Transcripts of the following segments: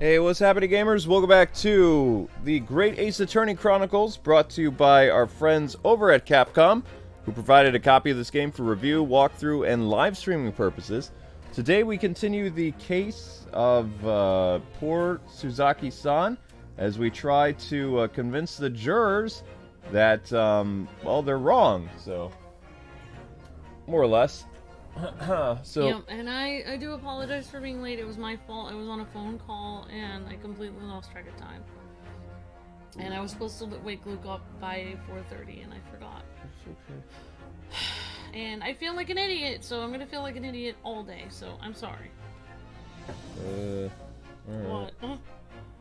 Hey, what's happening, gamers? Welcome back to the Great Ace Attorney Chronicles, brought to you by our friends over at Capcom, who provided a copy of this game for review, walkthrough, and live streaming purposes. Today we continue the case of poor Suzaki-san, as we try to convince the jurors that, well, they're wrong, so, more or less. So yeah, and I do apologize for being late. It was my fault. I was on a phone call and I completely lost track of time. And I was supposed to wake Luke up by 4:30 and I forgot. It's okay. And I feel like an idiot, so I'm gonna feel like an idiot all day. So I'm sorry. Alright. What?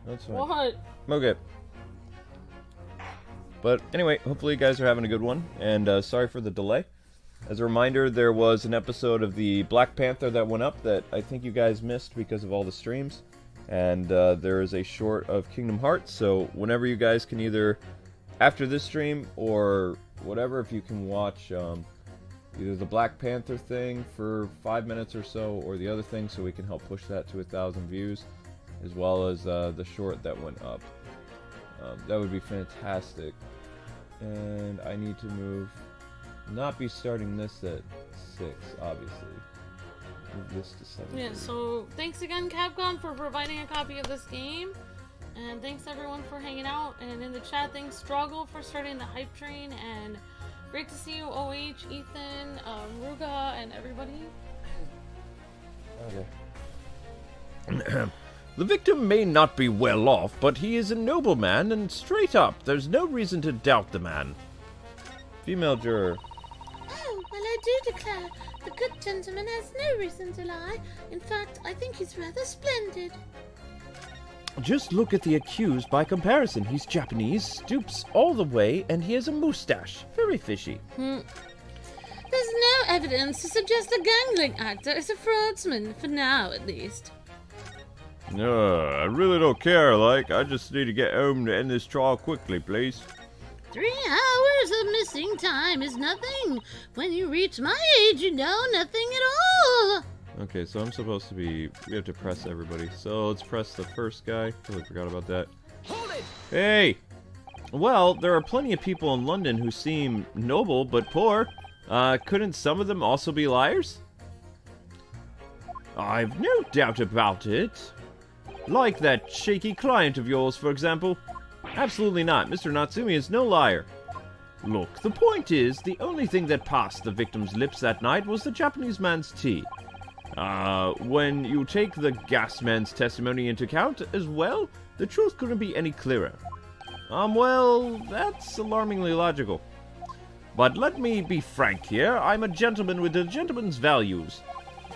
That's fine. What? Okay. But anyway, hopefully you guys are having a good one, and sorry for the delay. As a reminder, there was an episode of the Black Panther that went up that I think you guys missed because of all the streams. And there is a short of Kingdom Hearts, so whenever you guys can, either after this stream or whatever, if you can watch either the Black Panther thing for 5 minutes or so, or the other thing, so we can help push that to 1,000 views, as well as the short that went up. That would be fantastic. And I need to not be starting this at 6, obviously. Move this to 7. Yeah, so thanks again, Capcom, for providing a copy of this game. And thanks everyone for hanging out. And in the chat, thanks Struggle for starting the hype train. And great to see you, OH, Ethan, Ruga, and everybody. Okay. The victim may not be well off, but he is a nobleman and straight up. There's no reason to doubt the man. Female juror. Oh, well, I do declare, the good gentleman has no reason to lie. In fact, I think he's rather splendid. Just look at the accused by comparison. He's Japanese, stoops all the way, and he has a moustache. Very fishy. There's no evidence to suggest the gangling actor is a fraudsman, for now at least. No, I really don't care, I just need to get home to end this trial quickly, please. 3 hours of missing time is nothing. When you reach my age, you know nothing at all. Okay, so I'm supposed to be... We have to press everybody. So let's press the first guy. Totally forgot about that. Hold it! Hey! Well, there are plenty of people in London who seem noble but poor. Couldn't some of them also be liars? I've no doubt about it. Like that shaky client of yours, for example. Absolutely not. Mr. Natsumi is no liar. Look, the point is, the only thing that passed the victim's lips that night was the Japanese man's tea. When you take the gas man's testimony into account as well, the truth couldn't be any clearer. Well, that's alarmingly logical. But let me be frank here. I'm a gentleman with a gentleman's values.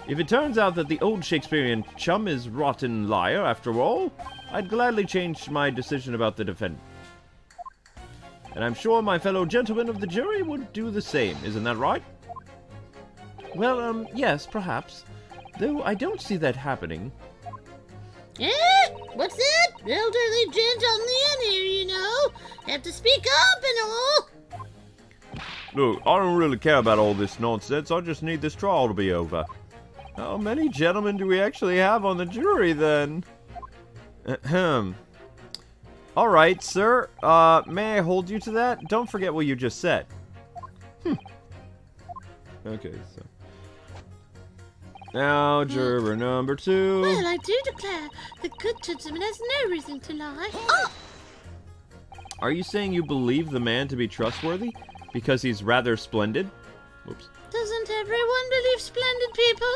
If it turns out that the old Shakespearean chum is rotten liar after all, I'd gladly change my decision about the defendant. And I'm sure my fellow gentlemen of the jury would do the same, isn't that right? Well, yes, perhaps. Though I don't see that happening. Eh? What's that? Elderly gent on the end here, you know. Have to speak up and all. Look, I don't really care about all this nonsense. I just need this trial to be over. How many gentlemen do we actually have on the jury, then? Ahem. Alright, sir. May I hold you to that? Don't forget what you just said. Okay, so... Now, juror number 2. Well, I do declare, the good gentleman has no reason to lie. Oh! Are you saying you believe the man to be trustworthy? Because he's rather splendid? Whoops. Doesn't everyone believe splendid people?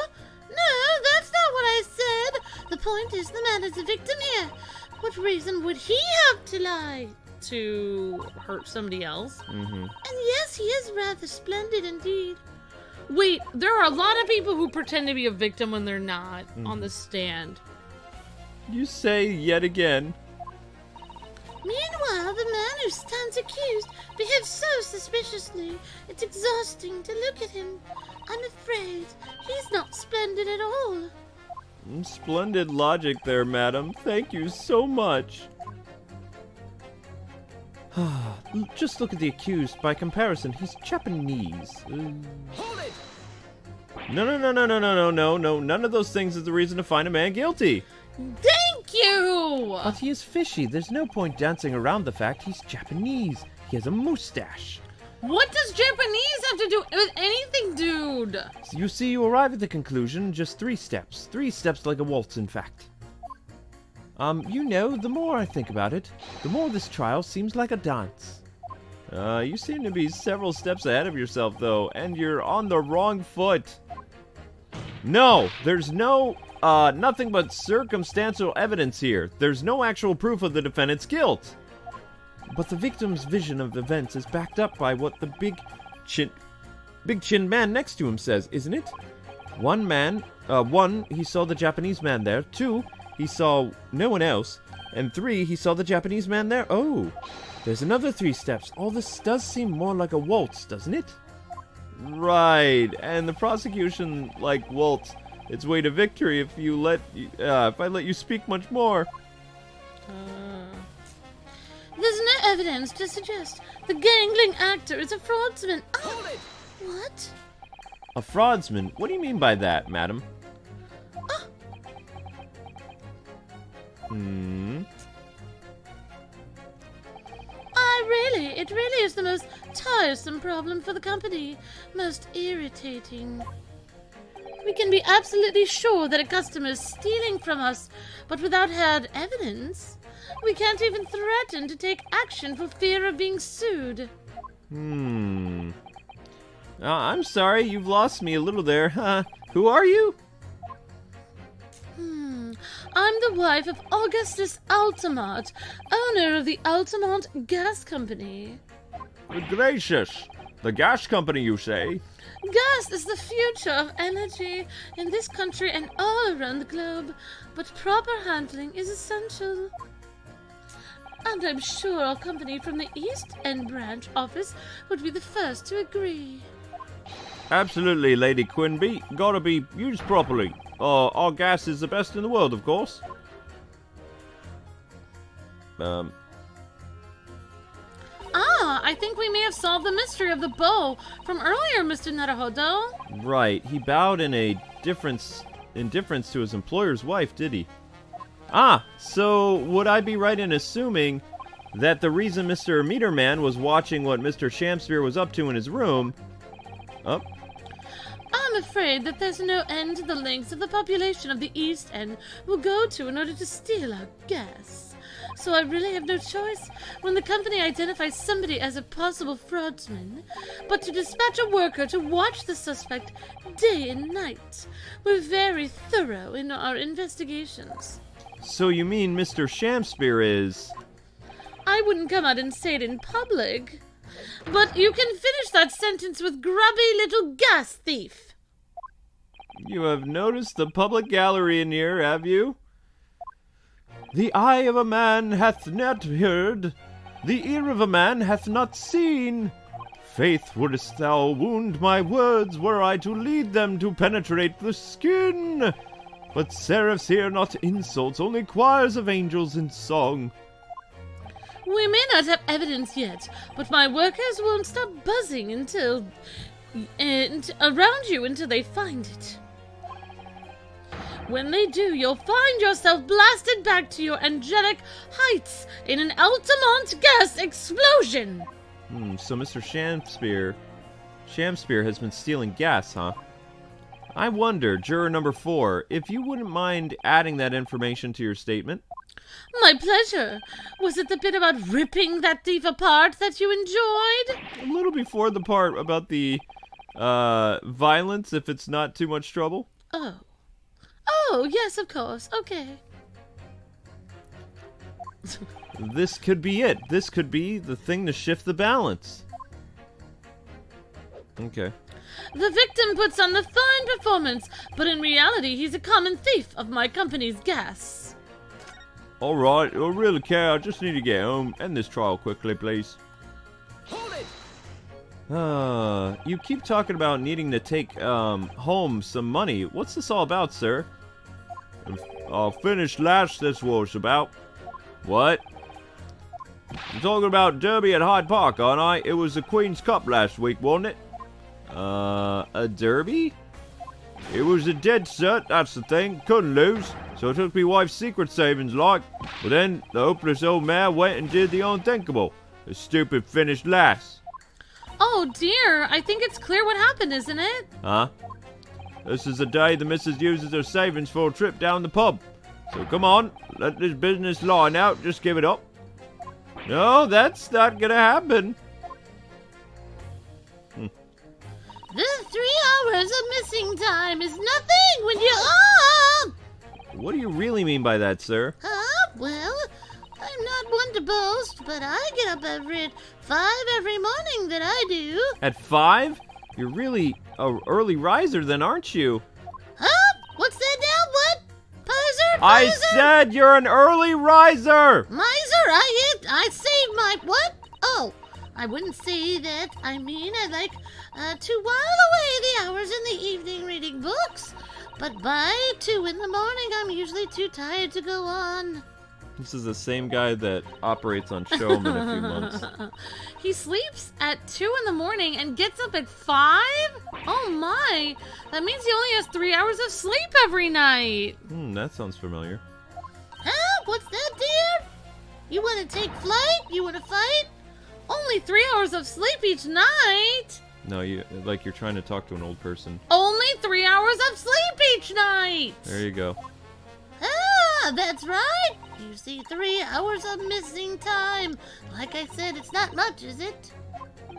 No, that's not what I said. The point is the man is a victim here. What reason would he have to lie? To hurt somebody else? Mm-hmm. And yes, he is rather splendid indeed. Wait, there are a lot of people who pretend to be a victim when they're not on the stand. You say yet again. Meanwhile, the man who stands accused behaves so suspiciously. It's exhausting to look at him. I'm afraid he's not splendid at all. Splendid logic there, madam. Thank you so much. Just look at the accused. By comparison, he's Japanese. Hold it! No. None of those things is the reason to find a man guilty. Thank you! No! But he is fishy. There's no point dancing around the fact he's Japanese. He has a mustache. What does Japanese have to do with anything, dude? You see, you arrive at the conclusion in just 3 steps. 3 steps like a waltz, in fact. You know, the more I think about it, the more this trial seems like a dance. You seem to be several steps ahead of yourself, though, and you're on the wrong foot. No, there's nothing but circumstantial evidence here. There's no actual proof of the defendant's guilt. But the victim's vision of events is backed up by what the big chin man next to him says, isn't it? 1, he saw the Japanese man there. 2, he saw no one else. And 3, he saw the Japanese man there. Oh, there's another 3 steps. All this does seem more like a waltz, doesn't it? Right, and the prosecution, like waltz, its way to victory if I let you speak much more. There's no evidence to suggest the gangling actor is a fraudsman. Hold it! What? A fraudsman? What do you mean by that, madam? It really is the most tiresome problem for the company. Most irritating. We can be absolutely sure that a customer is stealing from us, but without hard evidence, we can't even threaten to take action for fear of being sued. I'm sorry, you've lost me a little there. Who are you? I'm the wife of Augustus Altamont, owner of the Altamont Gas Company. Good gracious. The gas company, you say? Gas is the future of energy in this country and all around the globe, but proper handling is essential. And I'm sure our company from the East End branch office would be the first to agree. Absolutely, Lady Quinby. Gotta be used properly. Our gas is the best in the world, of course. I think we may have solved the mystery of the bow from earlier, Mr. Naruhodo. Right, he bowed in indifference to his employer's wife, did he? So would I be right in assuming that the reason Mr. Meterman was watching what Mr. Shamspear was up to in his room... I'm afraid that there's no end to the lengths of the population of the East End will go to in order to steal our gas. So I really have no choice when the company identifies somebody as a possible fraudsman, but to dispatch a worker to watch the suspect day and night. We're very thorough in our investigations. So you mean Mr. Shamspear is... I wouldn't come out and say it in public, but you can finish that sentence with grubby little gas thief. You have noticed the public gallery in here, have you? The eye of a man hath not heard, the ear of a man hath not seen. Faith, wouldst thou wound my words were I to lead them to penetrate the skin. But seraphs hear not insults, only choirs of angels in song. We may not have evidence yet, but my workers won't stop buzzing around you until they find it. When they do, you'll find yourself blasted back to your angelic heights in an Altamont gas explosion. So Mr. Shamspear has been stealing gas, huh? I wonder, juror number 4, if you wouldn't mind adding that information to your statement? My pleasure. Was it the bit about ripping that thief apart that you enjoyed? A little before the part about the violence, if it's not too much trouble. Oh, yes, of course. Okay. This could be it. This could be the thing to shift the balance. Okay. The victim puts on the fine performance, but in reality, he's a common thief of my company's gas. Alright, I don't really care. I just need to get home. End this trial quickly, please. Hold it! You keep talking about needing to take, home some money. What's this all about, sir? I'll finish last this was about. What? I'm talking about Derby at Hyde Park, aren't I? It was the Queen's Cup last week, wasn't it? A derby? It was a dead cert, that's the thing. Couldn't lose. So I took me wife's secret savings like. But then the hopeless old man went and did the unthinkable. The stupid finished last. Oh dear, I think it's clear what happened, isn't it? Huh? This is the day the missus uses her savings for a trip down the pub. So come on, let this business line out, just give it up. No, that's not gonna happen. The 3 hours of missing time is nothing when you are. What do you really mean by that, sir? Well, I'm not one to boast, but I get up at 5 every morning that I do. At 5? You're really a early riser then, aren't you? Huh? What's that now? What? Pizer? I said you're an early riser! Miser, I saved my, what? Oh, I wouldn't say that. I mean, I like to while away the hours in the evening reading books. But by 2 in the morning, I'm usually too tired to go on. This is the same guy that operates on Show 'em in a few months. He sleeps at 2 in the morning and gets up at 5? Oh my! That means he only has 3 hours of sleep every night. That sounds familiar. Huh? What's that, dear? You want to take flight? You want to fight? Only 3 hours of sleep each night. No, you're trying to talk to an old person. Only 3 hours of sleep each night. There you go. Ah, that's right. You see 3 hours of missing time. Like I said, it's not much, is it?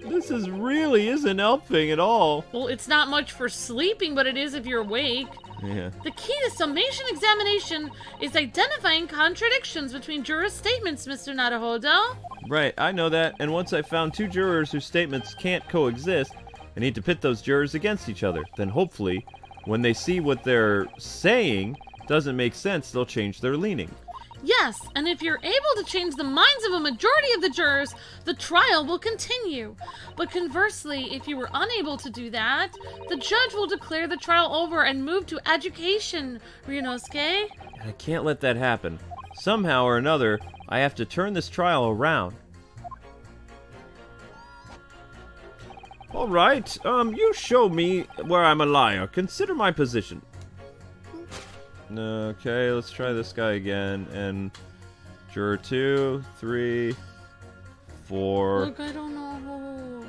This really isn't helping at all. Well, it's not much for sleeping, but it is if you're awake. Yeah. The key to summation examination is identifying contradictions between jurors' statements, Mr. Naruhodo. Right, I know that, and once I found 2 jurors whose statements can't coexist, I need to pit those jurors against each other. Then hopefully, when they see what they're saying doesn't make sense, they'll change their leaning. Yes, and if you're able to change the minds of a majority of the jurors, the trial will continue. But conversely, if you were unable to do that, the judge will declare the trial over and move to adjudication, Ryunosuke. I can't let that happen. Somehow or another, I have to turn this trial around. Alright, you show me where I'm a liar. Consider my position. Okay, let's try this guy again. And juror 2, 3, 4. Look, I don't know.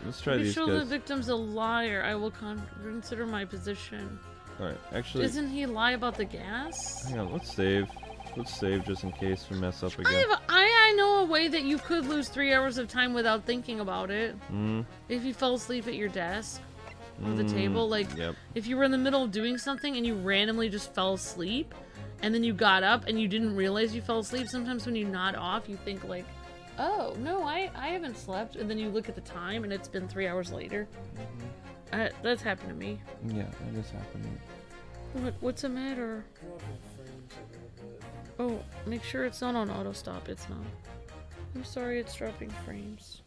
Let's try You these show guys. the victim's a liar. I will consider my position. Alright, actually, Doesn't he lie about the gas? hang on, let's save. Let's save just in case we mess up again. I know a way that you could lose 3 hours of time without thinking about it. If you fell asleep at your desk or the table, like Yep. if you were in the middle of doing something and you randomly just fell asleep, and then you got up and you didn't realize you fell asleep. Sometimes when you nod off, you think like, "Oh no, I haven't slept," and then you look at the time and it's been 3 hours later. That's happened to me. Yeah, that is happening. What's the matter? Oh, make sure it's not on auto stop. It's not. I'm sorry, it's dropping frames.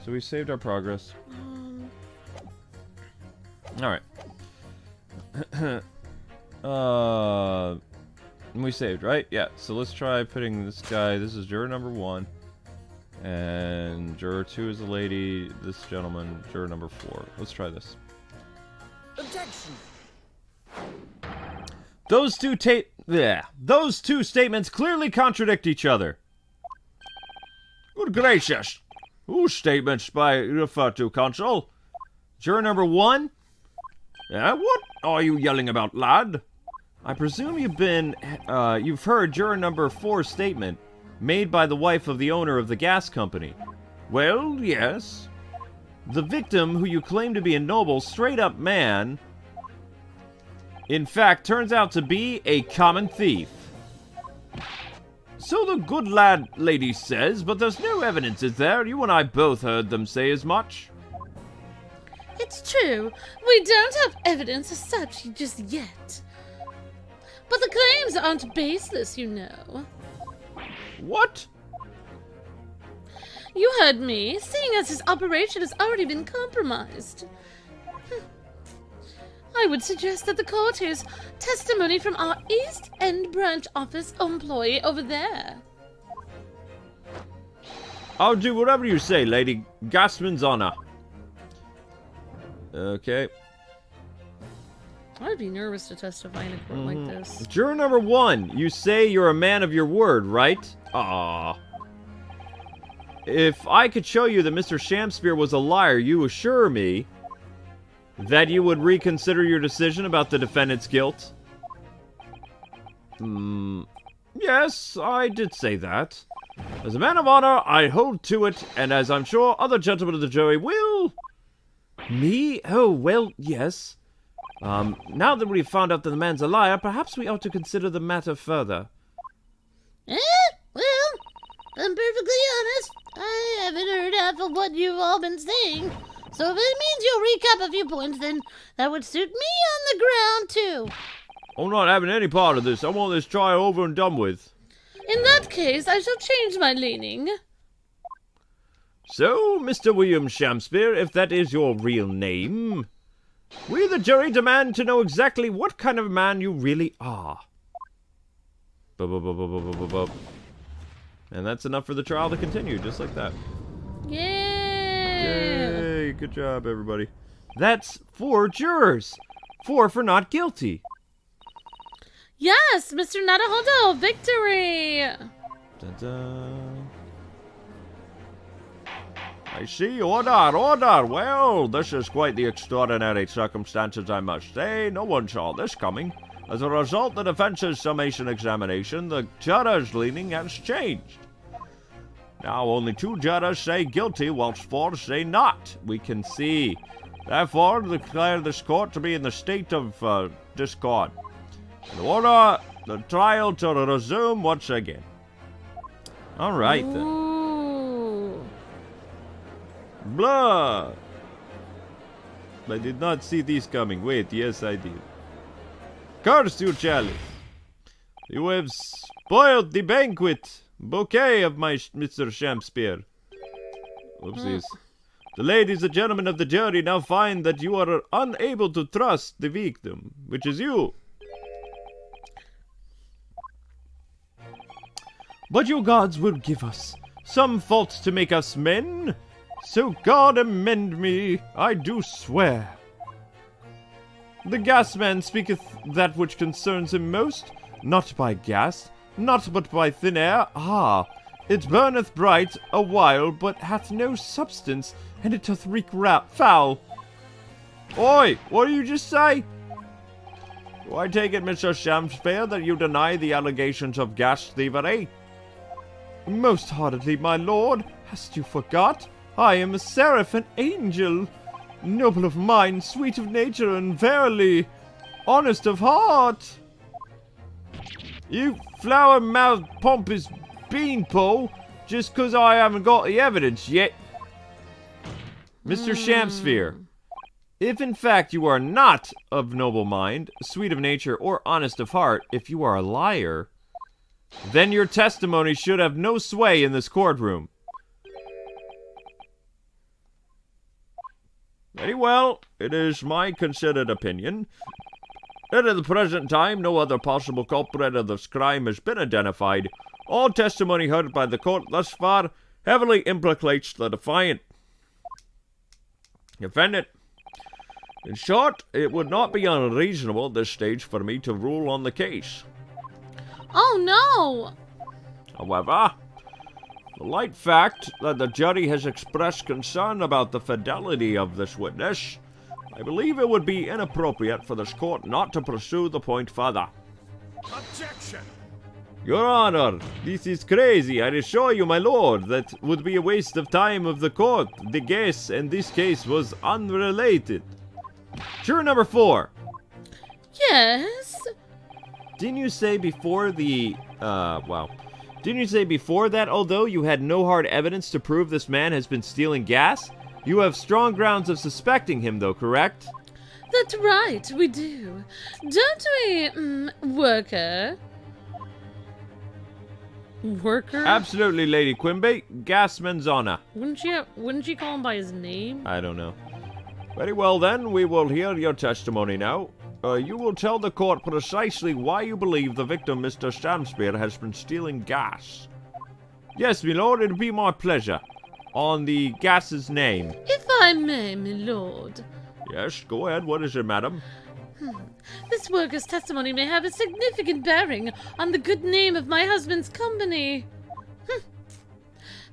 So we saved our progress. Alright. We saved, right? Yeah, so let's try putting this guy. This is juror number 1. And juror 2 is a lady. This gentleman, juror number 4. Let's try this. Objection! Those two statements clearly contradict each other. Good gracious. Whose statements by refer to, Consul? Juror number 1? What are you yelling about, lad? I presume you've heard juror number 4's statement made by the wife of the owner of the gas company. Well, yes. The victim, who you claim to be a noble, straight-up man, in fact, turns out to be a common thief. So the good lady says, but there's no evidence, is there? You and I both heard them say as much. It's true. We don't have evidence as such just yet. But the claims aren't baseless, you know. What? You heard me, seeing as his operation has already been compromised. I would suggest that the court hears testimony from our East End branch office employee over there. I'll do whatever you say, Lady Gasman's honor. Okay. I'd be nervous to testify in a court like this. Juror number 1, you say you're a man of your word, right? Ah. If I could show you that Mr. Shamspear was a liar, you assure me that you would reconsider your decision about the defendant's guilt? Yes, I did say that. As a man of honor, I hold to it, and as I'm sure other gentlemen of the jury will... Me? Oh, well, yes. Now that we've found out that the man's a liar, perhaps we ought to consider the matter further. Well, I'm perfectly honest. I haven't heard half of what you've all been saying. So if it means you'll recap a few points, then that would suit me on the ground, too. I'm not having any part of this. I want this trial over and done with. In that case, I shall change my leaning. So, Mr. William Shamspear, if that is your real name, we the jury demand to know exactly what kind of man you really are. And that's enough for the trial to continue, just like that. Yay! Good job, everybody. That's 4 jurors. 4 for not guilty. Yes, Mr. Naruhodo, victory! Dun-dun. I see. Order. Well, this is quite the extraordinary circumstances, I must say. No one saw this coming. As a result of the defense's summation examination, the jurors' leaning has changed. Now only 2 jurors say guilty, whilst 4 say not. We can see. Therefore, declare this court to be in the state of discord. In order, the trial to resume once again. All right, then. Ooh. Blah! I did not see these coming. Wait, yes I did. Curse you, Chalice! You have spoiled the banquet bouquet of my Mr. Shamspear. Oopsies. The ladies and gentlemen of the jury now find that you are unable to trust the victim, which is you. But you gods will give us some faults to make us men. So God amend me, I do swear. The gas man speaketh that which concerns him most, not by gas, not but by thin air. Ah, it burneth bright a while, but hath no substance, and it doth reek foul. Oi, what do you just say? Do I take it, Mr. Shamspear, that you deny the allegations of gas thievery? Most heartedly, my lord. Hast you forgot? I am a seraph, an angel, noble of mind, sweet of nature, and verily, honest of heart. You flower-mouthed pompous beanpole, just 'cause I haven't got the evidence yet. Mr. Shamspear, if in fact you are not of noble mind, sweet of nature, or honest of heart, if you are a liar, then your testimony should have no sway in this courtroom. Very well, it is my considered opinion that at the present time no other possible culprit of this crime has been identified. All testimony heard by the court thus far heavily implicates the defendant. In short, it would not be unreasonable at this stage for me to rule on the case. Oh no! However, the light fact that the jury has expressed concern about the fidelity of this witness, I believe it would be inappropriate for this court not to pursue the point further. Objection! Your Honor, this is crazy. I assure you, my lord, that would be a waste of time of the court. The case in this case was unrelated. Juror number 4. Yes? Didn't you say before the, Didn't you say before that, although you had no hard evidence to prove this man has been stealing gas, you have strong grounds of suspecting him, though, correct? That's right, we do. Don't we, worker? Worker? Absolutely, Lady Quimby. Gasman's honor. Wouldn't she call him by his name? I don't know. Very well, then. We will hear your testimony now. You will tell the court precisely why you believe the victim, Mr. Shamspear, has been stealing gas. Yes, my lord, it'll be my pleasure. on the gas's name. If I may, my lord. Yes, go ahead. What is it, madam? This worker's testimony may have a significant bearing on the good name of my husband's company.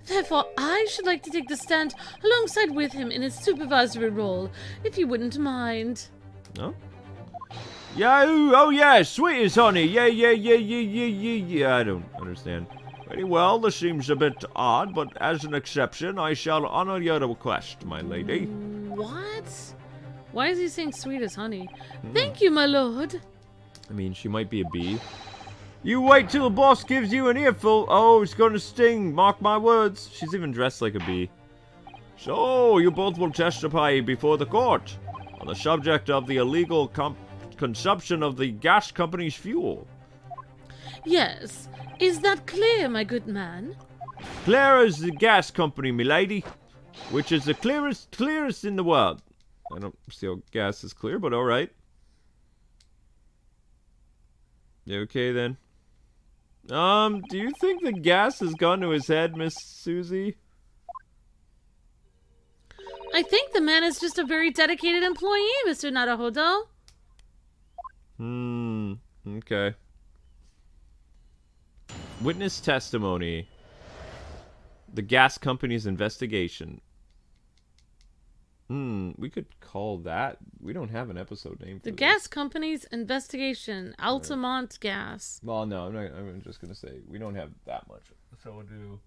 Therefore, I should like to take the stand alongside with him in his supervisory role, if you wouldn't mind. Oh? Yeah, oh yeah, sweet as honey. Yeah. I don't understand. Very well, this seems a bit odd, but as an exception, I shall honor your request, my lady. What? Why is he saying sweet as honey? Thank you, my lord. I mean, she might be a bee. You wait till the boss gives you an earful. Oh, it's gonna sting. Mark my words. She's even dressed like a bee. So, you both will testify before the court on the subject of the illegal consumption of the gas company's fuel. Yes. Is that clear, my good man? Clear as the gas company, milady. Which is the clearest in the world. I don't see how gas is clear, but alright. You okay then? Do you think the gas has gone to his head, Miss Susie? I think the man is just a very dedicated employee, Mr. Naruhodo. Okay. Witness testimony. The gas company's investigation. We could call that. We don't have an episode name for The this. gas company's investigation. Altamont Gas. Well, no, I'm just gonna say we don't have that much. So we'll do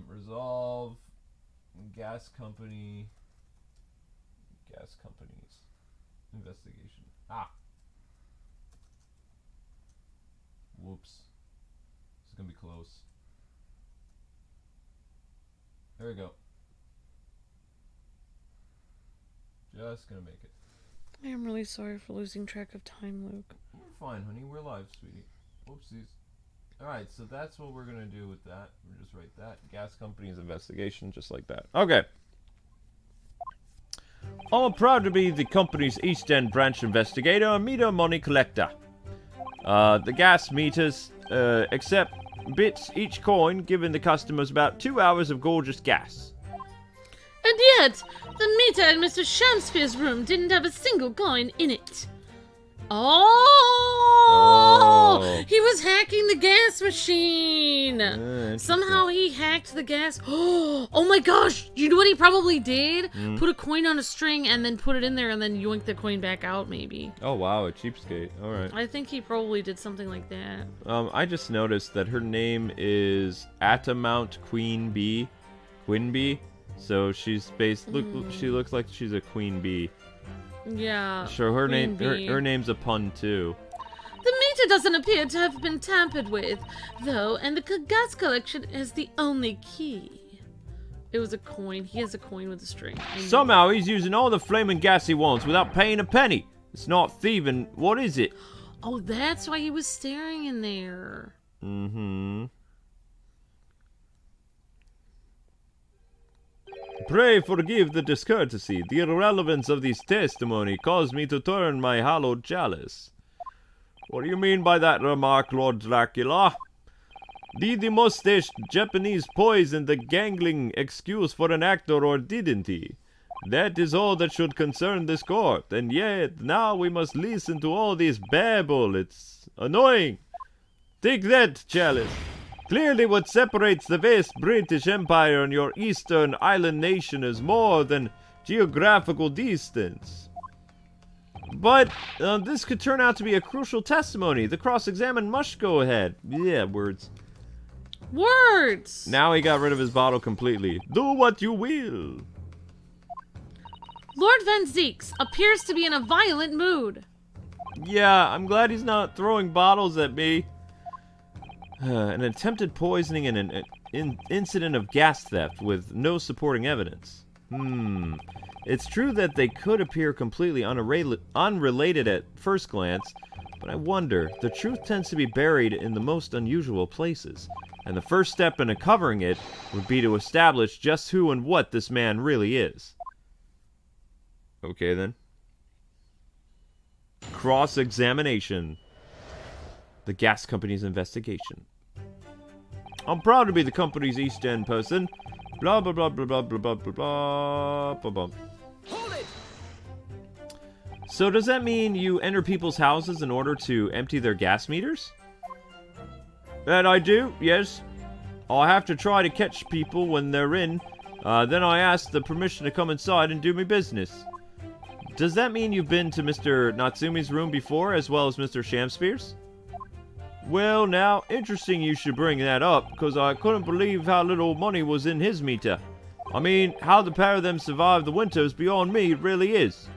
resolve gas company's investigation. Whoops. This is gonna be close. There we go. Just gonna make it. I am really sorry for losing track of time, Luke. We're fine, honey. We're live, sweetie. Whoopsies. Alright, so that's what we're gonna do with that. We'll just write that. Gas company's investigation, just like that. Okay. I'm proud to be the company's East End branch investigator, meter money collector. The gas meters accept bits each coin, giving the customers about 2 hours of gorgeous gas. And yet, the meter in Mr. Shamsphere's room didn't have a single coin in it. Oh! He was hacking the gas machine! Somehow he hacked the gas. Oh my gosh! You know what he probably did? Put a coin on a string and then put it in there and then yoink the coin back out, maybe. Oh wow, a cheapskate. Alright. I think he probably did something like that. I just noticed that her name is Atamount Queen Bee. Queen Bee. So she's based. She looks like she's a queen bee. Yeah. Sure, her name's a pun too. The meter doesn't appear to have been tampered with, though, and the gas collection is the only key. It was a coin. He has a coin with a string. Somehow he's using all the flaming gas he wants without paying a penny. It's not thieving. What is it? Oh, that's why he was staring in there. Pray forgive the discourtesy. The irrelevance of this testimony caused me to turn my hallowed chalice. What do you mean by that remark, Lord Dracula? Did the mustached Japanese poison the gangling excuse for an actor, or didn't he? That is all that should concern this court, and yet now we must listen to all this babble. It's annoying. Take that, chalice. Clearly what separates the vast British Empire and your eastern island nation is more than geographical distance. But this could turn out to be a crucial testimony. The cross-examined must go ahead. Yeah, words. Words! Now he got rid of his bottle completely. Do what you will. Lord Van Zeeks appears to be in a violent mood. Yeah, I'm glad he's not throwing bottles at me. An attempted poisoning and an incident of gas theft with no supporting evidence. It's true that they could appear completely unrelated at first glance, but I wonder, the truth tends to be buried in the most unusual places, and the first step in uncovering it would be to establish just who and what this man really is. Okay then. Cross-examination. The gas company's investigation. I'm proud to be the company's East End person, Blah, blah, blah, blah, blah, blah, blah, blah, blah, blah, blah. Hold it! So does that mean you enter people's houses in order to empty their gas meters? That I do, yes. I have to try to catch people when they're in. Then I ask the permission to come inside and do my business. Does that mean you've been to Mr. Natsumi's room before, as well as Mr. Shamspeare's? Well, now, interesting you should bring that up, because I couldn't believe how little money was in his meter. I mean, how the pair of them survive the winter is beyond me, it really is.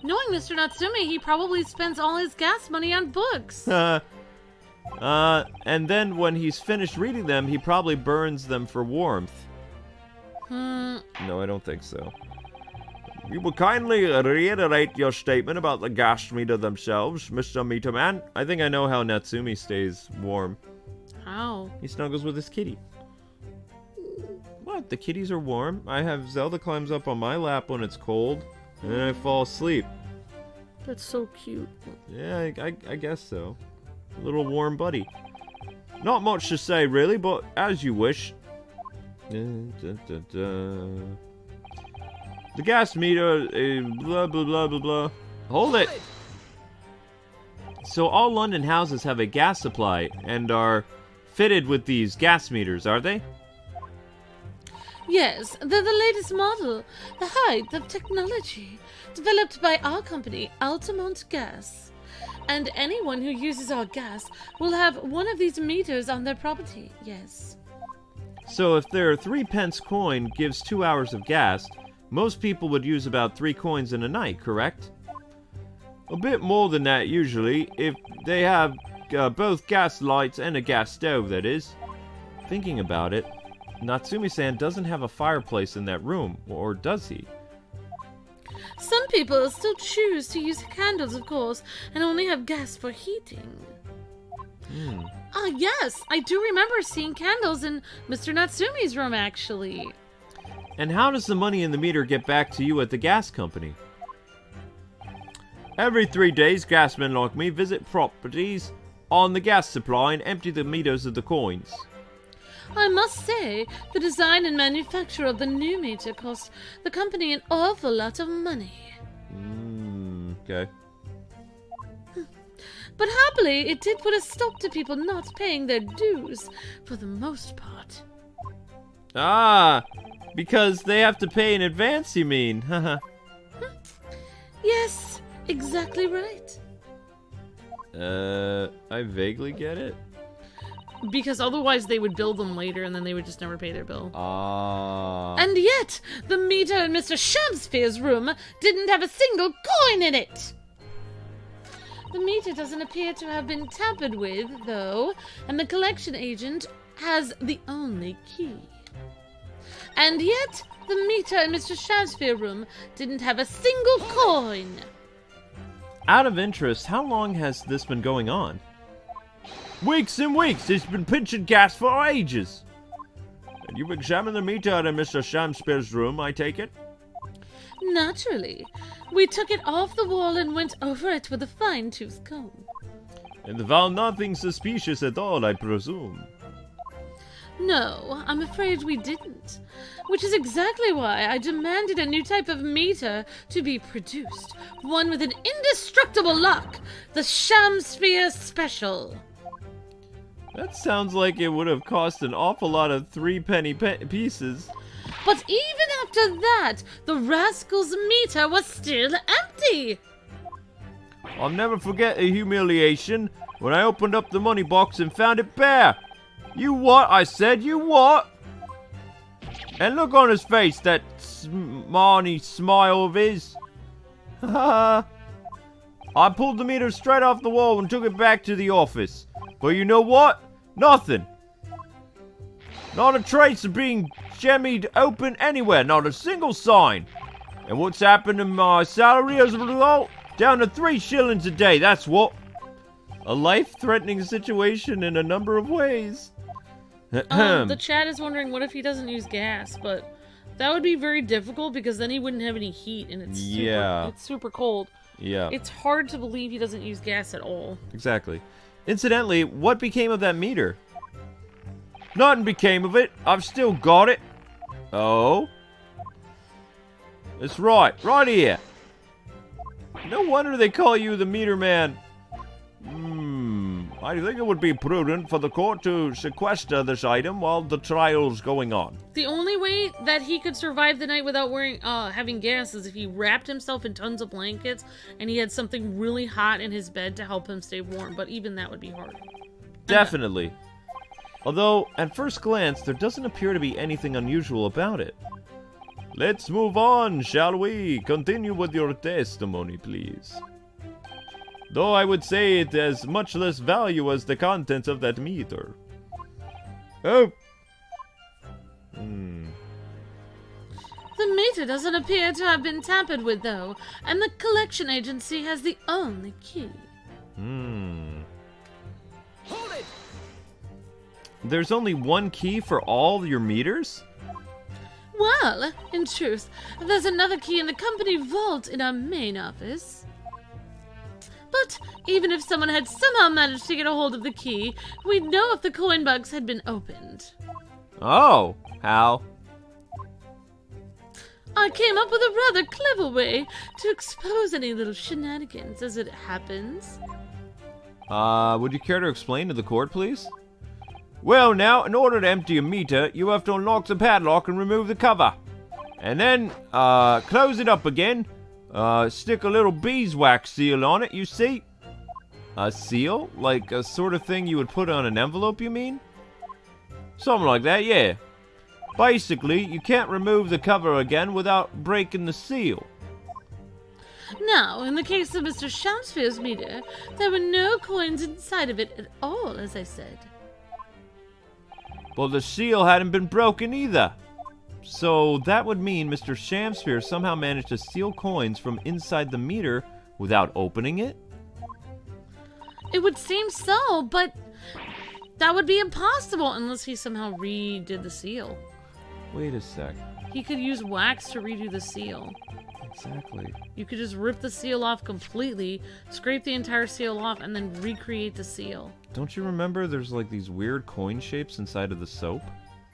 Knowing Mr. Natsumi, he probably spends all his gas money on books. And then when he's finished reading them, he probably burns them for warmth. No, I don't think so. You will kindly reiterate your statement about the gas meter themselves, Mr. Meterman. I think I know how Natsumi stays warm. How? He snuggles with his kitty. What? The kitties are warm? I have Zelda climbs up on my lap when it's cold, and then I fall asleep. That's so cute. Yeah, I guess so. A little warm buddy. Not much to say, really, but as you wish. The gas meter, blah, blah, blah, blah, blah. Hold it! So all London houses have a gas supply and are fitted with these gas meters, are they? Yes, they're the latest model, the height of technology, developed by our company, Altamont Gas. And anyone who uses our gas will have one of these meters on their property, yes. So if their 3-pence coin gives 2 hours of gas, most people would use about 3 coins in a night, correct? A bit more than that usually, if they have both gas lights and a gas stove, that is. Thinking about it, Natsumi-san doesn't have a fireplace in that room, or does he? Some people still choose to use candles, of course, and only have gas for heating. Yes, I do remember seeing candles in Mr. Natsumi's room, actually. And how does the money in the meter get back to you at the gas company? Every 3 days, gasmen like me visit properties on the gas supply and empty the meters of the coins. I must say, the design and manufacture of the new meter cost the company an awful lot of money. Okay. But happily, it did put a stop to people not paying their dues, for the most part. Ah, because they have to pay in advance, you mean? Haha. Yes, exactly right. I vaguely get it. Because otherwise they would bill them later and then they would just never pay their bill. Ah. And yet, the meter in Mr. Shamspeare's room didn't have a single coin in it! The meter doesn't appear to have been tampered with, though, and the collection agent has the only key. And yet, the meter in Mr. Shamspeare's room didn't have a single coin! Out of interest, how long has this been going on? Weeks and weeks! It's been pinching gas for ages! And you've examined the meter in Mr. Shamspeare's room, I take it? Naturally. We took it off the wall and went over it with a fine-tooth comb. And found nothing suspicious at all, I presume. No, I'm afraid we didn't. Which is exactly why I demanded a new type of meter to be produced. One with an indestructible lock. The Shamsphere Special. That sounds like it would have cost an awful lot of 3-penny pieces. But even after that, the rascal's meter was still empty. I'll never forget the humiliation when I opened up the money box and found it bare. You what? I said, you what? And look on his face, that smarmy smile of his. I pulled the meter straight off the wall and took it back to the office. But you know what? Nothing. Not a trace of being jemmied open anywhere. Not a single sign. And what's happened to my salary as a result? Down to 3 shillings a day, that's what. A life-threatening situation in a number of ways. The chat is wondering what if he doesn't use gas, but that would be very difficult because then he wouldn't have any heat and it's super cold. Yeah. It's hard to believe he doesn't use gas at all. Exactly. Incidentally, what became of that meter? Nothing became of it. I've still got it. Oh? It's right here. No wonder they call you the meter man. I think it would be prudent for the court to sequester this item while the trial's going on. The only way that he could survive the night without having gas is if he wrapped himself in tons of blankets and he had something really hot in his bed to help him stay warm, but even that would be hard. Definitely. Although, at first glance, there doesn't appear to be anything unusual about it. Let's move on, shall we? Continue with your testimony, please. Though I would say it has much less value as the contents of that meter. Oh! The meter doesn't appear to have been tampered with, though, and the collection agency has the only key. Hold it! There's only one key for all your meters? Well, in truth, there's another key in the company vault in our main office. But even if someone had somehow managed to get a hold of the key, we'd know if the coin box had been opened. Oh, how? I came up with a rather clever way to expose any little shenanigans as it happens. Would you care to explain to the court, please? Well, now, in order to empty a meter, you have to unlock the padlock and remove the cover. And then, close it up again. Stick a little beeswax seal on it, you see? A seal? Like a sort of thing you would put on an envelope, you mean? Something like that, yeah. Basically, you can't remove the cover again without breaking the seal. Now, in the case of Mr. Shamsphere's meter, there were no coins inside of it at all, as I said. Well, the seal hadn't been broken either. So that would mean Mr. Shamsphere somehow managed to steal coins from inside the meter without opening it? It would seem so, but that would be impossible unless he somehow redid the seal. Wait a sec. He could use wax to redo the seal. Exactly. You could just rip the seal off completely, scrape the entire seal off, and then recreate the seal. Don't you remember there's like these weird coin shapes inside of the soap?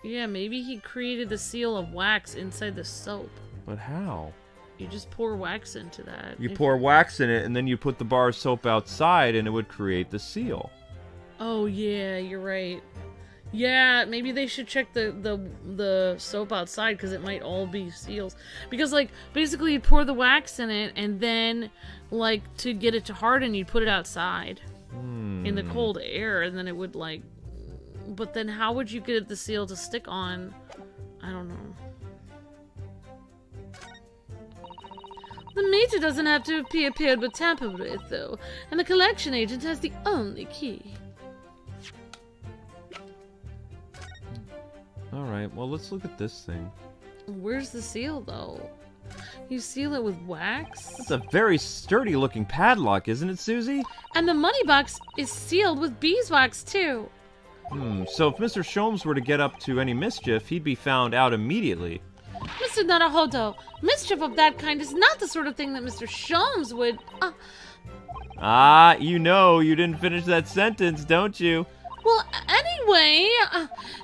Yeah, maybe he created the seal of wax inside the soap. But how? You just pour wax into that. You pour wax in it, and then you put the bar of soap outside, and it would create the seal. Oh, yeah, you're right. Yeah, maybe they should check the soap outside, because it might all be seals. Because, like, basically you'd pour the wax in it, and then, like, to get it to harden, you'd put it outside. In the cold air, and then it would, like... But then how would you get the seal to stick on? I don't know. The meter doesn't have to appear paired with tampered with, though, and the collection agent has the only key. Alright, well, let's look at this thing. Where's the seal, though? You seal it with wax? That's a very sturdy-looking padlock, isn't it, Susie? And the money box is sealed with beeswax, too. So if Mr. Sholmes were to get up to any mischief, he'd be found out immediately. Mr. Naruhodo, mischief of that kind is not the sort of thing that Mr. Sholmes would... You know you didn't finish that sentence, don't you? Well, anyway,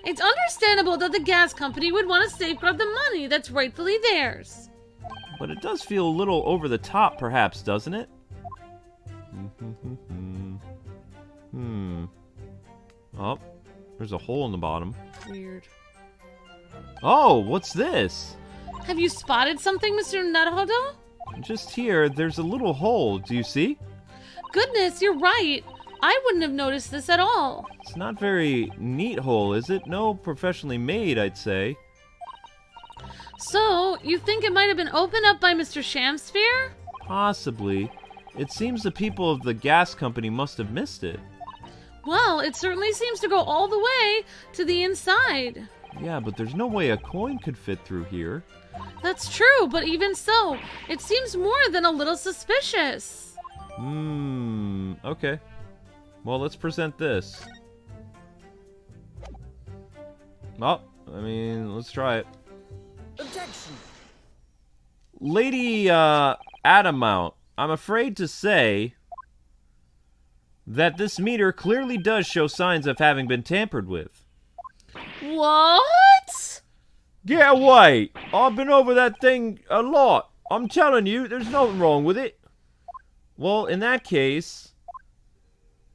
it's understandable that the gas company would want to safeguard the money that's rightfully theirs. But it does feel a little over the top, perhaps, doesn't it? Oh, there's a hole in the bottom. Weird. Oh, what's this? Have you spotted something, Mr. Naruhodo? Just here, there's a little hole. Do you see? Goodness, you're right. I wouldn't have noticed this at all. It's not very neat hole, is it? No, professionally made, I'd say. So, you think it might have been opened up by Mr. Shamsphere? Possibly. It seems the people of the gas company must have missed it. Well, it certainly seems to go all the way to the inside. Yeah, but there's no way a coin could fit through here. That's true, but even so, it seems more than a little suspicious. Okay. Well, let's present this. Oh, I mean, let's try it. Objection! Lady, Adamount, I'm afraid to say that this meter clearly does show signs of having been tampered with. What? Get away! I've been over that thing a lot. I'm telling you, there's nothing wrong with it. Well, in that case,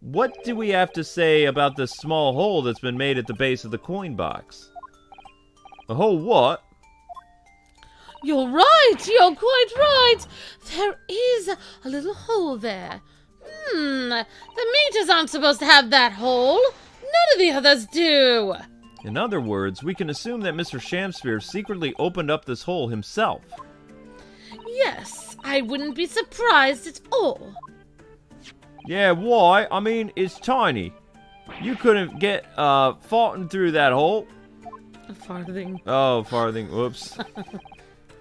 what do we have to say about this small hole that's been made at the base of the coin box? A hole what? You're right! You're quite right! There is a little hole there. The meters aren't supposed to have that hole. None of the others do. In other words, we can assume that Mr. Shamsphere secretly opened up this hole himself. Yes, I wouldn't be surprised at all. Yeah, why? I mean, it's tiny. You couldn't get farting through that hole. A farthing. Oh, farthing. Whoops.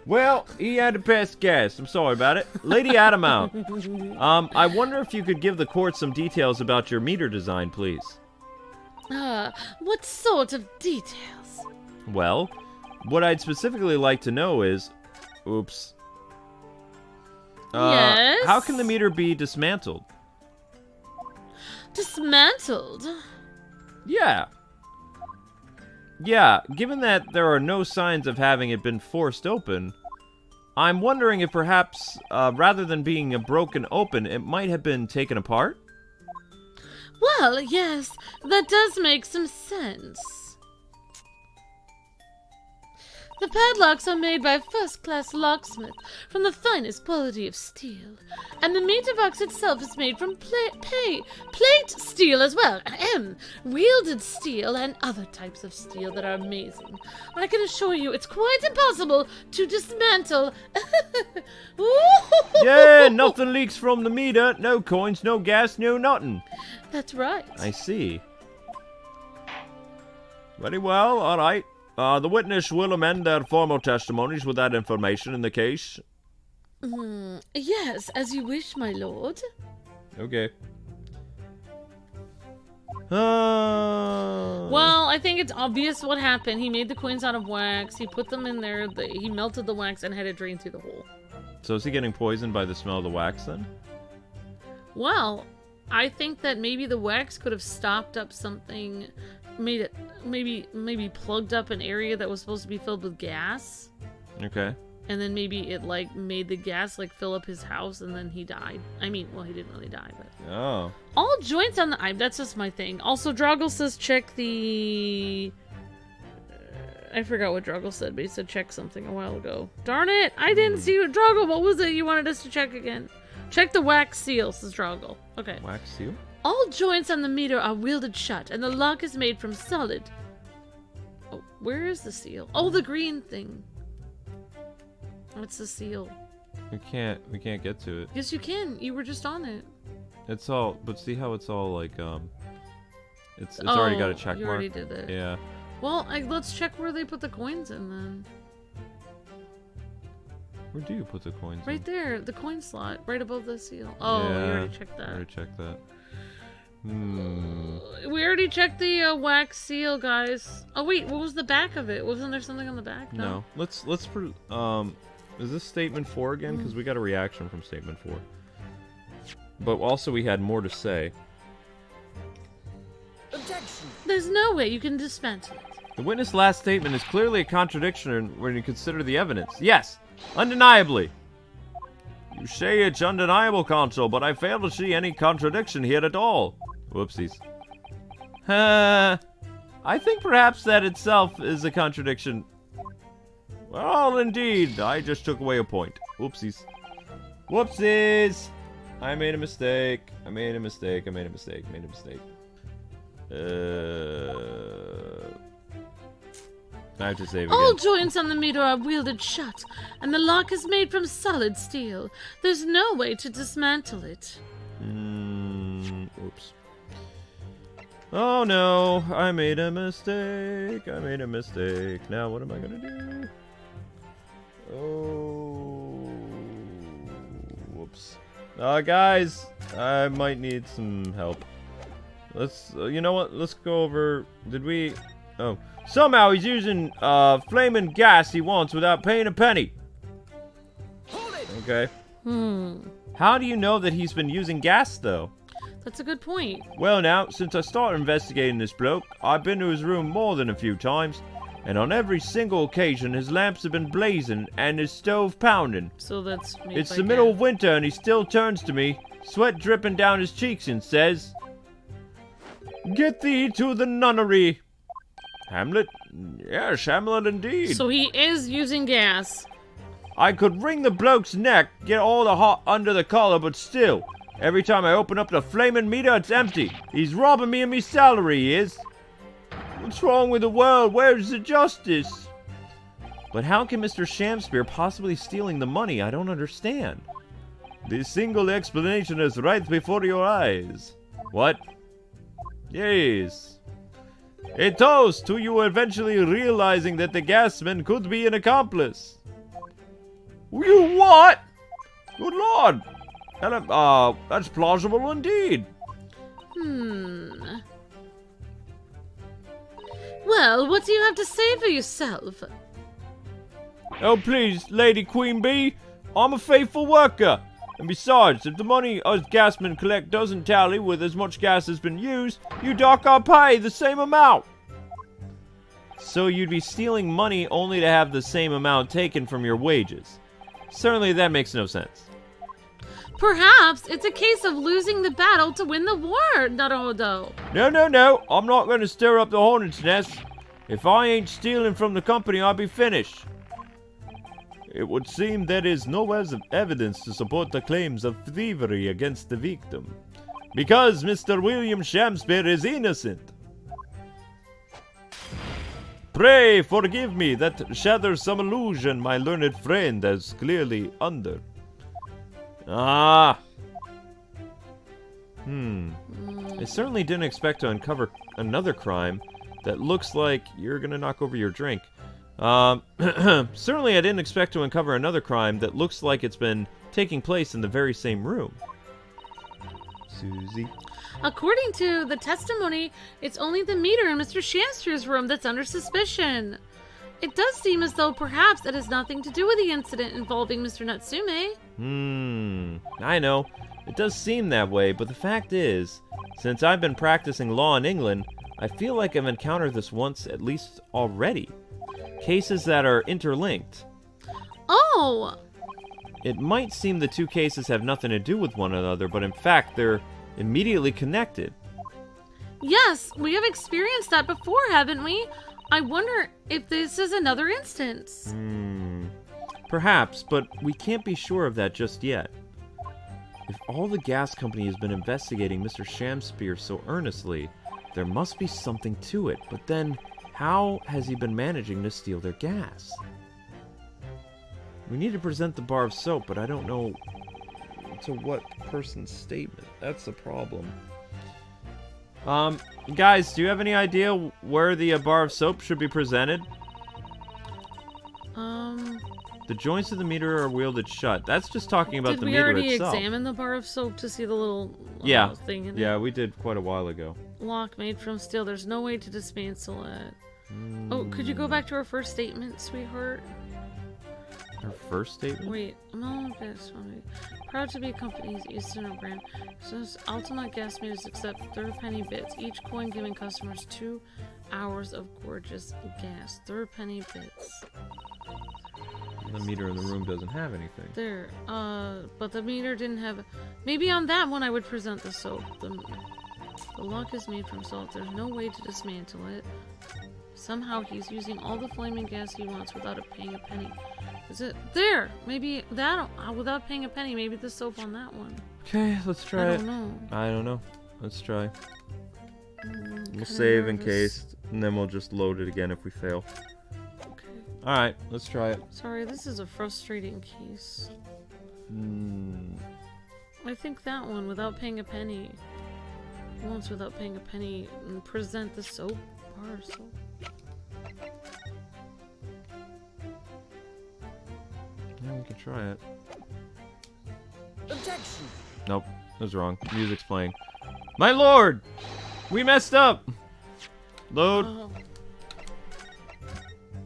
Well, he had to pass gas. I'm sorry about it. Lady Adamant, I wonder if you could give the court some details about your meter design, please. What sort of details? Well, what I'd specifically like to know is... Oops. Yes? How can the meter be dismantled? Dismantled? Yeah. Yeah, given that there are no signs of having it been forced open, I'm wondering if perhaps, rather than being broken open, it might have been taken apart? Well, yes, that does make some sense. The padlocks are made by a first-class locksmith from the finest quality of steel, and the meter box itself is made from plate steel as well, wielded steel and other types of steel that are amazing. I can assure you it's quite impossible to dismantle. Yeah, nothing leaks from the meter, no coins, no gas, no nothing. That's right. I see. Very well, alright. The witness will amend their formal testimonies with that information in the case. Yes, as you wish, my lord. Okay. Well, I think it's obvious what happened. He made the coins out of wax. He put them in there. He melted the wax and had it drain through the hole. So is he getting poisoned by the smell of the wax then? Well, I think that maybe the wax could have stopped up something, made it maybe plugged up an area that was supposed to be filled with gas. Okay. And then maybe it like made the gas like fill up his house and then he died. I mean, well, he didn't really die, but Oh. all joints on the that's just my thing. Also, Droggle says check the I forgot what Droggle said, but he said check something a while ago. Darn it! I didn't see what Droggle. What was it you wanted us to check again? Check the wax seal, says Droggle. Okay. Wax seal? All joints on the meter are welded shut, and the lock is made from solid. Oh, where is the seal? Oh, the green thing. What's the seal? We can't get to it. Yes, you can. You were just on it. It's all, but see how it's all like, it's already got a check you mark. already did it. Yeah. Well, let's check where they put the coins in then. Where do you put the coins Right in? there, the coin slot, right above the seal. Oh, Yeah, we already checked that. I already checked that. We already checked the wax seal, guys. Oh wait, what was the back of it? Wasn't there something on the back? No. Is this statement 4 again? Because we got a reaction from statement 4. But also we had more to say. Objection! There's no way you can dismantle it. The witness' last statement is clearly a contradiction when you consider the evidence. Yes, undeniably. You say it's undeniable, Consul, but I fail to see any contradiction here at all. Whoopsies. I think perhaps that itself is a contradiction. Well, indeed, I just took away a point. Whoopsies. Whoopsies! I made a mistake. I made a mistake. I made a mistake. I made a mistake. I have to save All again. joints on the meter are welded shut, and the lock is made from solid steel. There's no way to dismantle it. Oops. Oh no, I made a mistake. I made a mistake. Now what am I gonna do? Oh, whoops. Guys, I might need some help. Let's, you know what? Let's go over. Did we? Oh, somehow he's using flaming gas he wants without paying a penny. Hold it! Okay. How do you know that he's been using gas though? That's a good point. Well now, since I started investigating this bloke, I've been to his room more than a few times. And on every single occasion, his lamps have been blazing and his stove pounding. So that's made It's by the middle gas. of winter and he still turns to me, sweat dripping down his cheeks, and says, "Get thee to the nunnery." Hamlet? Yes, Hamlet indeed. So he is using gas. I could wring the bloke's neck, get all the hot under the collar, but still, every time I open up the flaming meter, it's empty. He's robbing me of me salary, he is. What's wrong with the world? Where's the justice? But how can Mr. Shamspear possibly stealing the money? I don't understand. The single explanation is right before your eyes. What? Yes. A toast to you eventually realizing that the gasman could be an accomplice. You what? Good lord. That's plausible indeed. Well, what do you have to say for yourself? Oh, please, Lady Queen Bee, I'm a faithful worker. And besides, if the money us gasmen collect doesn't tally with as much gas has been used, you dock our pay the same amount. So you'd be stealing money only to have the same amount taken from your wages. Certainly that makes no sense. Perhaps it's a case of losing the battle to win the war, Naruhodo. No, I'm not going to stir up the hornet's nest. If I ain't stealing from the company, I'll be finished. It would seem there is no evidence to support the claims of thievery against the victim, because Mr. William Shamspear is innocent. Pray forgive me that shatters some illusion my learned friend is clearly under. I certainly didn't expect to uncover another crime that looks like you're gonna knock over your drink. Certainly I didn't expect to uncover another crime that looks like it's been taking place in the very same room. Susie? According to the testimony, it's only the meter in Mr. Shamspear's room that's under suspicion. It does seem as though perhaps it has nothing to do with the incident involving Mr. Natsume. I know. It does seem that way, but the fact is, since I've been practicing law in England, I feel like I've encountered this once at least already. Cases that are interlinked. Oh! It might seem the two cases have nothing to do with one another, but in fact, they're immediately connected. Yes, we have experienced that before, haven't we? I wonder if this is another instance. Perhaps, but we can't be sure of that just yet. If all the gas company has been investigating Mr. Shamspear so earnestly, there must be something to it. But then, how has he been managing to steal their gas? We need to present the bar of soap, but I don't know to what person's statement. That's the problem. Guys, do you have any idea where the bar of soap should be presented? The joints of the meter are wielded shut. That's just talking about the meter itself. Did we already examine the bar of soap to see the little thing in it? Yeah, we did quite a while ago. Lock made from steel. There's no way to dismantle it. Oh, could you go back to our first statement, sweetheart? Our first statement? Wait, I'm all this one. Proud to be a company's Eastern brand. Since Ultimate Gas Meters accept third penny bits, each coin giving customers 2 hours of gorgeous gas. Third penny bits. The meter in the room doesn't have anything. There, but the meter didn't have... Maybe on that one I would present the soap. The lock is made from salt. There's no way to dismantle it. Somehow he's using all the flaming gas he wants without paying a penny. Is it there? Maybe that without paying a penny. Maybe the soap on that one. Okay, let's try it. I don't know. Let's try. We'll save in case, and then we'll just load it again if we fail. Okay. All right, let's try it. Sorry, this is a frustrating case. I think that one without paying a penny. Once without paying a penny, and present the soap bar soap. Yeah, we can try it. Objection! Nope, that was wrong. Music's playing. My lord! We messed up! Load. Oh.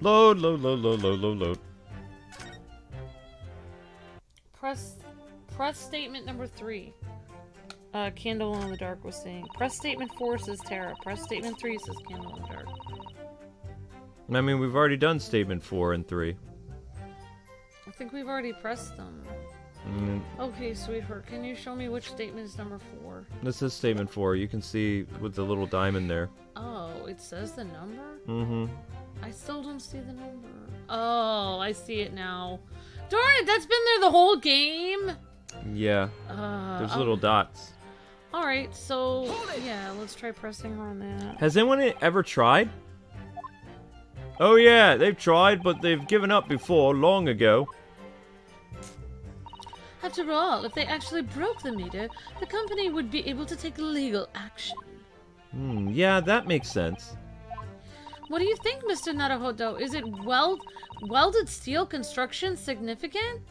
Load. Press statement number 3. Candle in the dark was saying. Press statement 4 says Tara. Press statement 3 says Candle in the dark. I mean, we've already done statement 4 and 3. I think we've already pressed them. Okay, sweetheart, can you show me which statement is number 4? This is statement 4. You can see with the little diamond there. Oh, it says the number? Mm-hmm. I still don't see the number. Oh, I see it now. Darn it, that's been there the whole game? Yeah. There's little dots. Alright, so, yeah, let's try pressing her on that. Has anyone ever tried? Oh yeah, they've tried, but they've given up before, long ago. After all, if they actually broke the meter, the company would be able to take legal action. Yeah, that makes sense. What do you think, Mr. Naruhodo? Is it welded steel construction significant?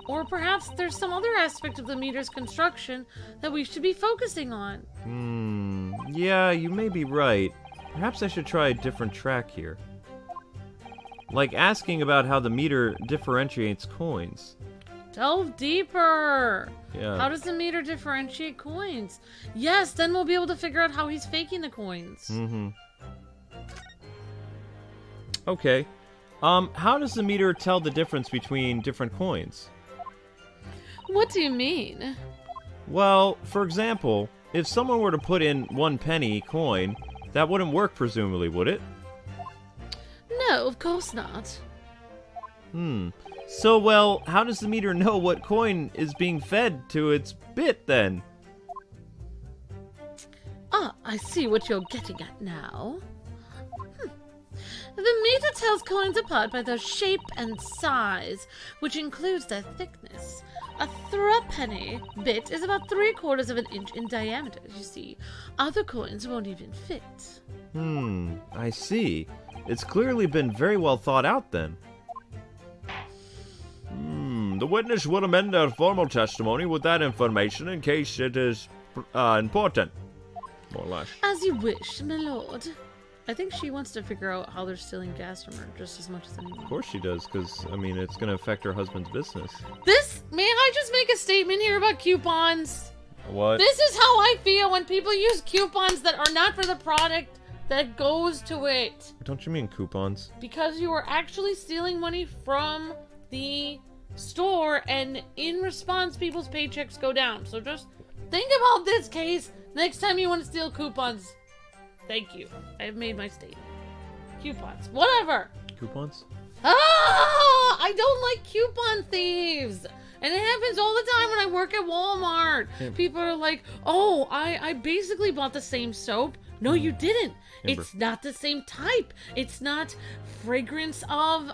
Or perhaps there's some other aspect of the meter's construction that we should be focusing on. Yeah, you may be right. Perhaps I should try a different track here. Like asking about how the meter differentiates coins. Delve deeper! Yeah. How does the meter differentiate coins? Yes, then we'll be able to figure out how he's faking the coins. Okay. How does the meter tell the difference between different coins? What do you mean? Well, for example, if someone were to put in 1 penny coin, that wouldn't work presumably, would it? No, of course not. So, well, how does the meter know what coin is being fed to its bit, then? Ah, I see what you're getting at now. The meter tells coins apart by their shape and size, which includes their thickness. A threepenny bit is about 3/4 of an inch in diameter, you see. Other coins won't even fit. I see. It's clearly been very well thought out, then. The witness will amend their formal testimony with that information in case it is important. More or less. As you wish, my lord. I think she wants to figure out how they're stealing gas from her just as much as anyone. Of course she does, because, I mean, it's going to affect her husband's business. May I just make a statement here about coupons? What? This is how I feel when people use coupons that are not for the product that goes to it. Don't you mean coupons? Because you are actually stealing money from the store, and in response, people's paychecks go down. So just think about this case next time you want to steal coupons. Thank you. I have made my statement. Coupons. Whatever. Coupons? Ah! I don't like coupon thieves. And it happens all the time when I work at Walmart. People are like, oh, I basically bought the same soap. No, you didn't. Amber. It's not the same type. It's not fragrance of,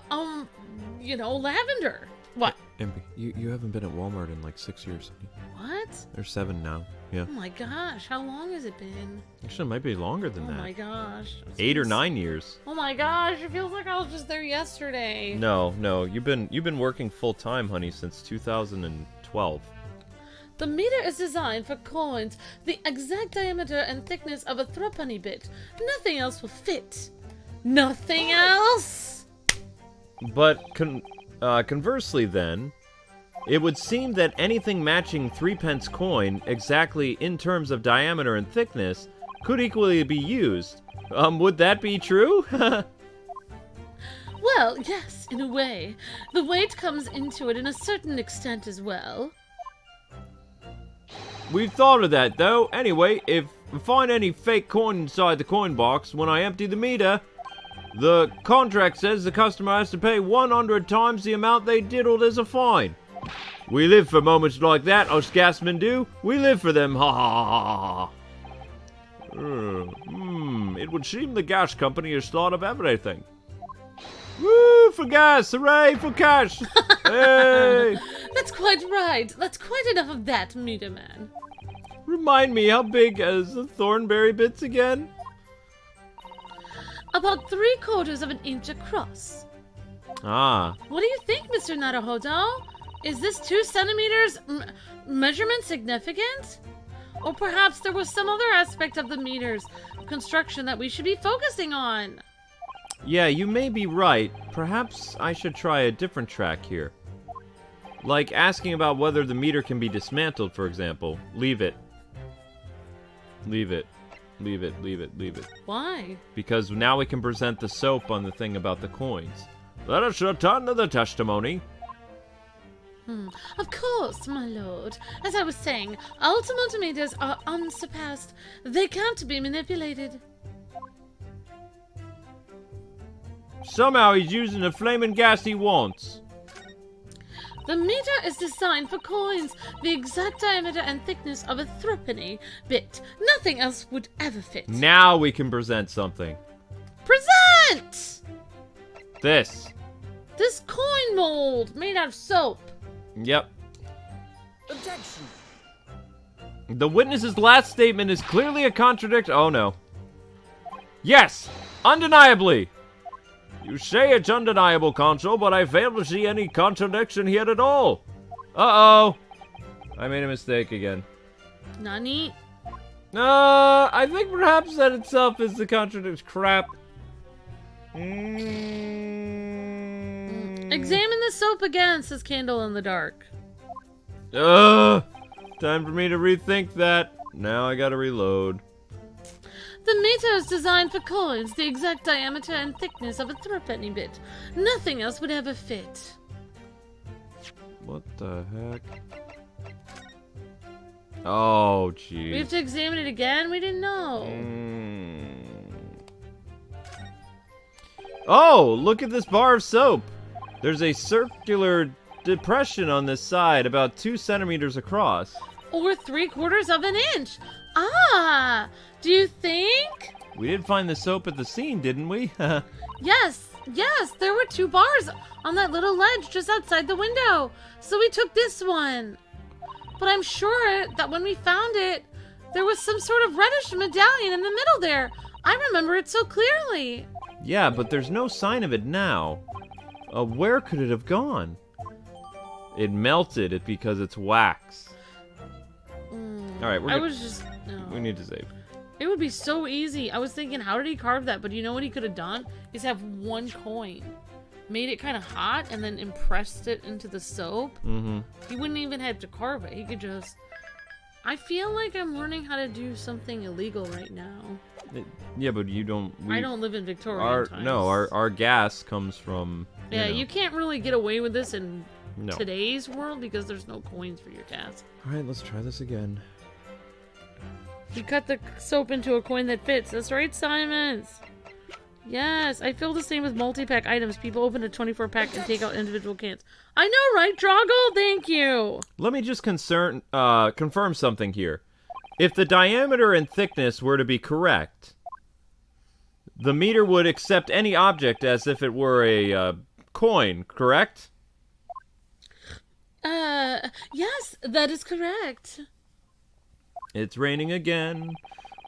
lavender. What? Amber, you haven't been at Walmart in like 6 years. What? They're 7 now. Yeah. Oh my gosh, how long has it been? Actually, it might be longer than Oh that. my gosh. 8 or 9 years. Oh my gosh, it feels like I was just there yesterday. No, you've been working full time, honey, since 2012. The meter is designed for coins the exact diameter and thickness of a threepenny bit. Nothing else will fit. Nothing else? But conversely, then, it would seem that anything matching 3-pence coin exactly in terms of diameter and thickness could equally be used. Would that be true? Well, yes, in a way. The weight comes into it in a certain extent as well. We've thought of that, though. Anyway, if we find any fake coin inside the coin box when I empty the meter, the contract says the customer has to pay 100 times the amount they diddled as a fine. We live for moments like that, us gasmen do. We live for them, ha ha ha ha. It would seem the gas company has thought of everything. Woo, for gas, hooray, for cash. Hey! That's quite right. That's quite enough of that, meter man. Remind me, how big is the thornberry bits again? About 3/4 of an inch across. Ah. What do you think, Mr. Naruhodo? Is this 2 centimeters measurement significant? Or perhaps there was some other aspect of the meter's construction that we should be focusing on? Yeah, you may be right. Perhaps I should try a different track here. Like asking about whether the meter can be dismantled, for example. Leave it. Leave it. Leave it, leave it, leave it. Why? Because now we can present the soap on the thing about the coins. Let us return to the testimony. Of course, my lord. As I was saying, ultimatums are unsurpassed. They can't be manipulated. Somehow he's using the flaming gas he wants. The meter is designed for coins, the exact diameter and thickness of a threepenny bit. Nothing else would ever fit. Now we can present something. Present! This. This coin mold made out of soap. Yep. Objection. The witness's last statement is clearly a contradiction. Oh no. Yes! Undeniably! You say it's undeniable, Consul, but I fail to see any contradiction here at all. Uh-oh. I made a mistake again. Nani? I think perhaps that itself is the contradiction. Crap. Examine the soap again, says Candle in the Dark. Time for me to rethink that. Now I gotta reload. The meter is designed for coins, the exact diameter and thickness of a threepenny bit. Nothing else would ever fit. What the heck? Oh, jeez. We have to examine it again? We didn't know. Oh, look at this bar of soap. There's a circular depression on this side, about 2 centimeters across. Or 3/4 of an inch. Ah! Do you think? We did find the soap at the scene, didn't we? Yes, there were 2 bars on that little ledge just outside the window. So we took this one. But I'm sure that when we found it, there was some sort of reddish medallion in the middle there. I remember it so clearly. Yeah, but there's no sign of it now. Where could it have gone? It melted because it's wax. Alright, we need to save. It would be so easy. I was thinking, how did he carve that? But you know what he could have done? Is have 1 coin. Made it kind of hot and then impressed it into the soap. He wouldn't even have to carve it. He could just... I feel like I'm learning how to do something illegal right now. Yeah, but you don't... I don't live in Victorian times. No, our gas comes from... Yeah, know. you can't really get away with this in No. today's world because there's no coins for your gas. Alright, let's try this again. You cut the soap into a coin that fits. That's right, Simons. Yes, I feel the same with multi-pack items. People open a 24-pack and take out individual cans. I know, right, Drago? Thank you. Let me just confirm something here. If the diameter and thickness were to be correct, the meter would accept any object as if it were a coin, correct? Yes, that is correct. It's raining again.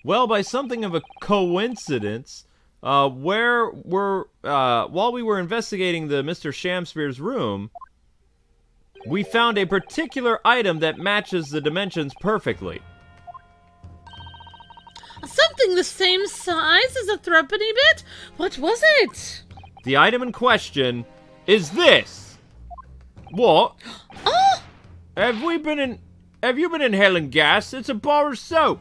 Well, by something of a coincidence, while we were investigating the Mr. Shamspeare's room, we found a particular item that matches the dimensions perfectly. Something the same size as a threepenny bit? What was it? The item in question is this. What? Oh! Have you been inhaling gas? It's a bar of soap.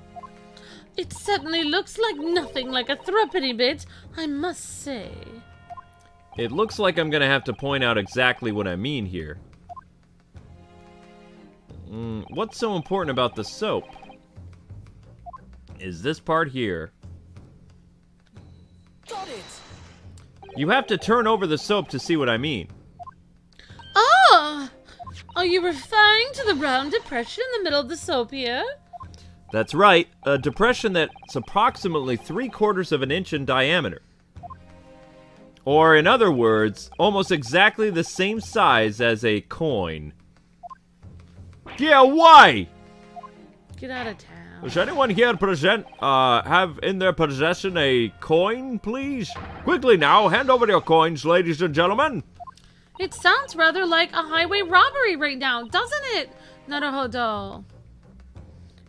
It certainly looks like nothing like a threepenny bit, I must say. It looks like I'm gonna have to point out exactly what I mean here. What's so important about the soap? Is this part here. Got it. You have to turn over the soap to see what I mean. Oh! Are you referring to the round depression in the middle of the soap here? That's right, a depression that's approximately 3/4 of an inch in diameter. Or in other words, almost exactly the same size as a coin. Yeah, why? Get out of town. Does anyone here have in their possession a coin, please? Quickly now, hand over your coins, ladies and gentlemen. It sounds rather like a highway robbery right now, doesn't it, Naruhodo?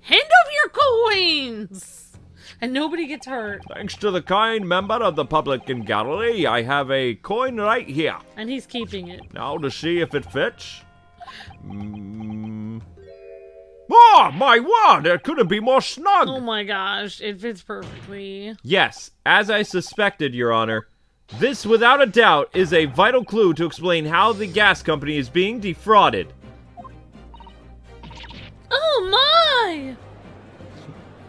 Hand over your coins! And nobody gets hurt. Thanks to the kind member of the public in gallery, I have a coin right here. And he's keeping it. Now to see if it fits. Oh, my word! It couldn't be more snug! Oh my gosh, it fits perfectly. Yes, as I suspected, Your Honor. This, without a doubt, is a vital clue to explain how the gas company is being defrauded. Oh my!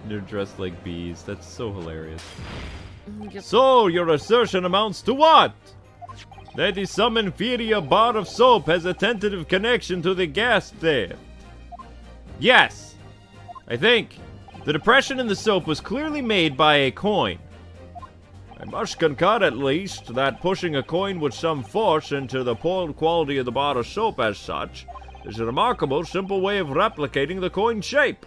They're dressed like bees. That's so hilarious. Yep. So, your assertion amounts to what? That the some inferior bar of soap has a tentative connection to the gas theft. Yes, I think. The depression in the soap was clearly made by a coin. I must concur at least that pushing a coin with some force into the poor quality of the bar of soap as such is a remarkable simple way of replicating the coin shape.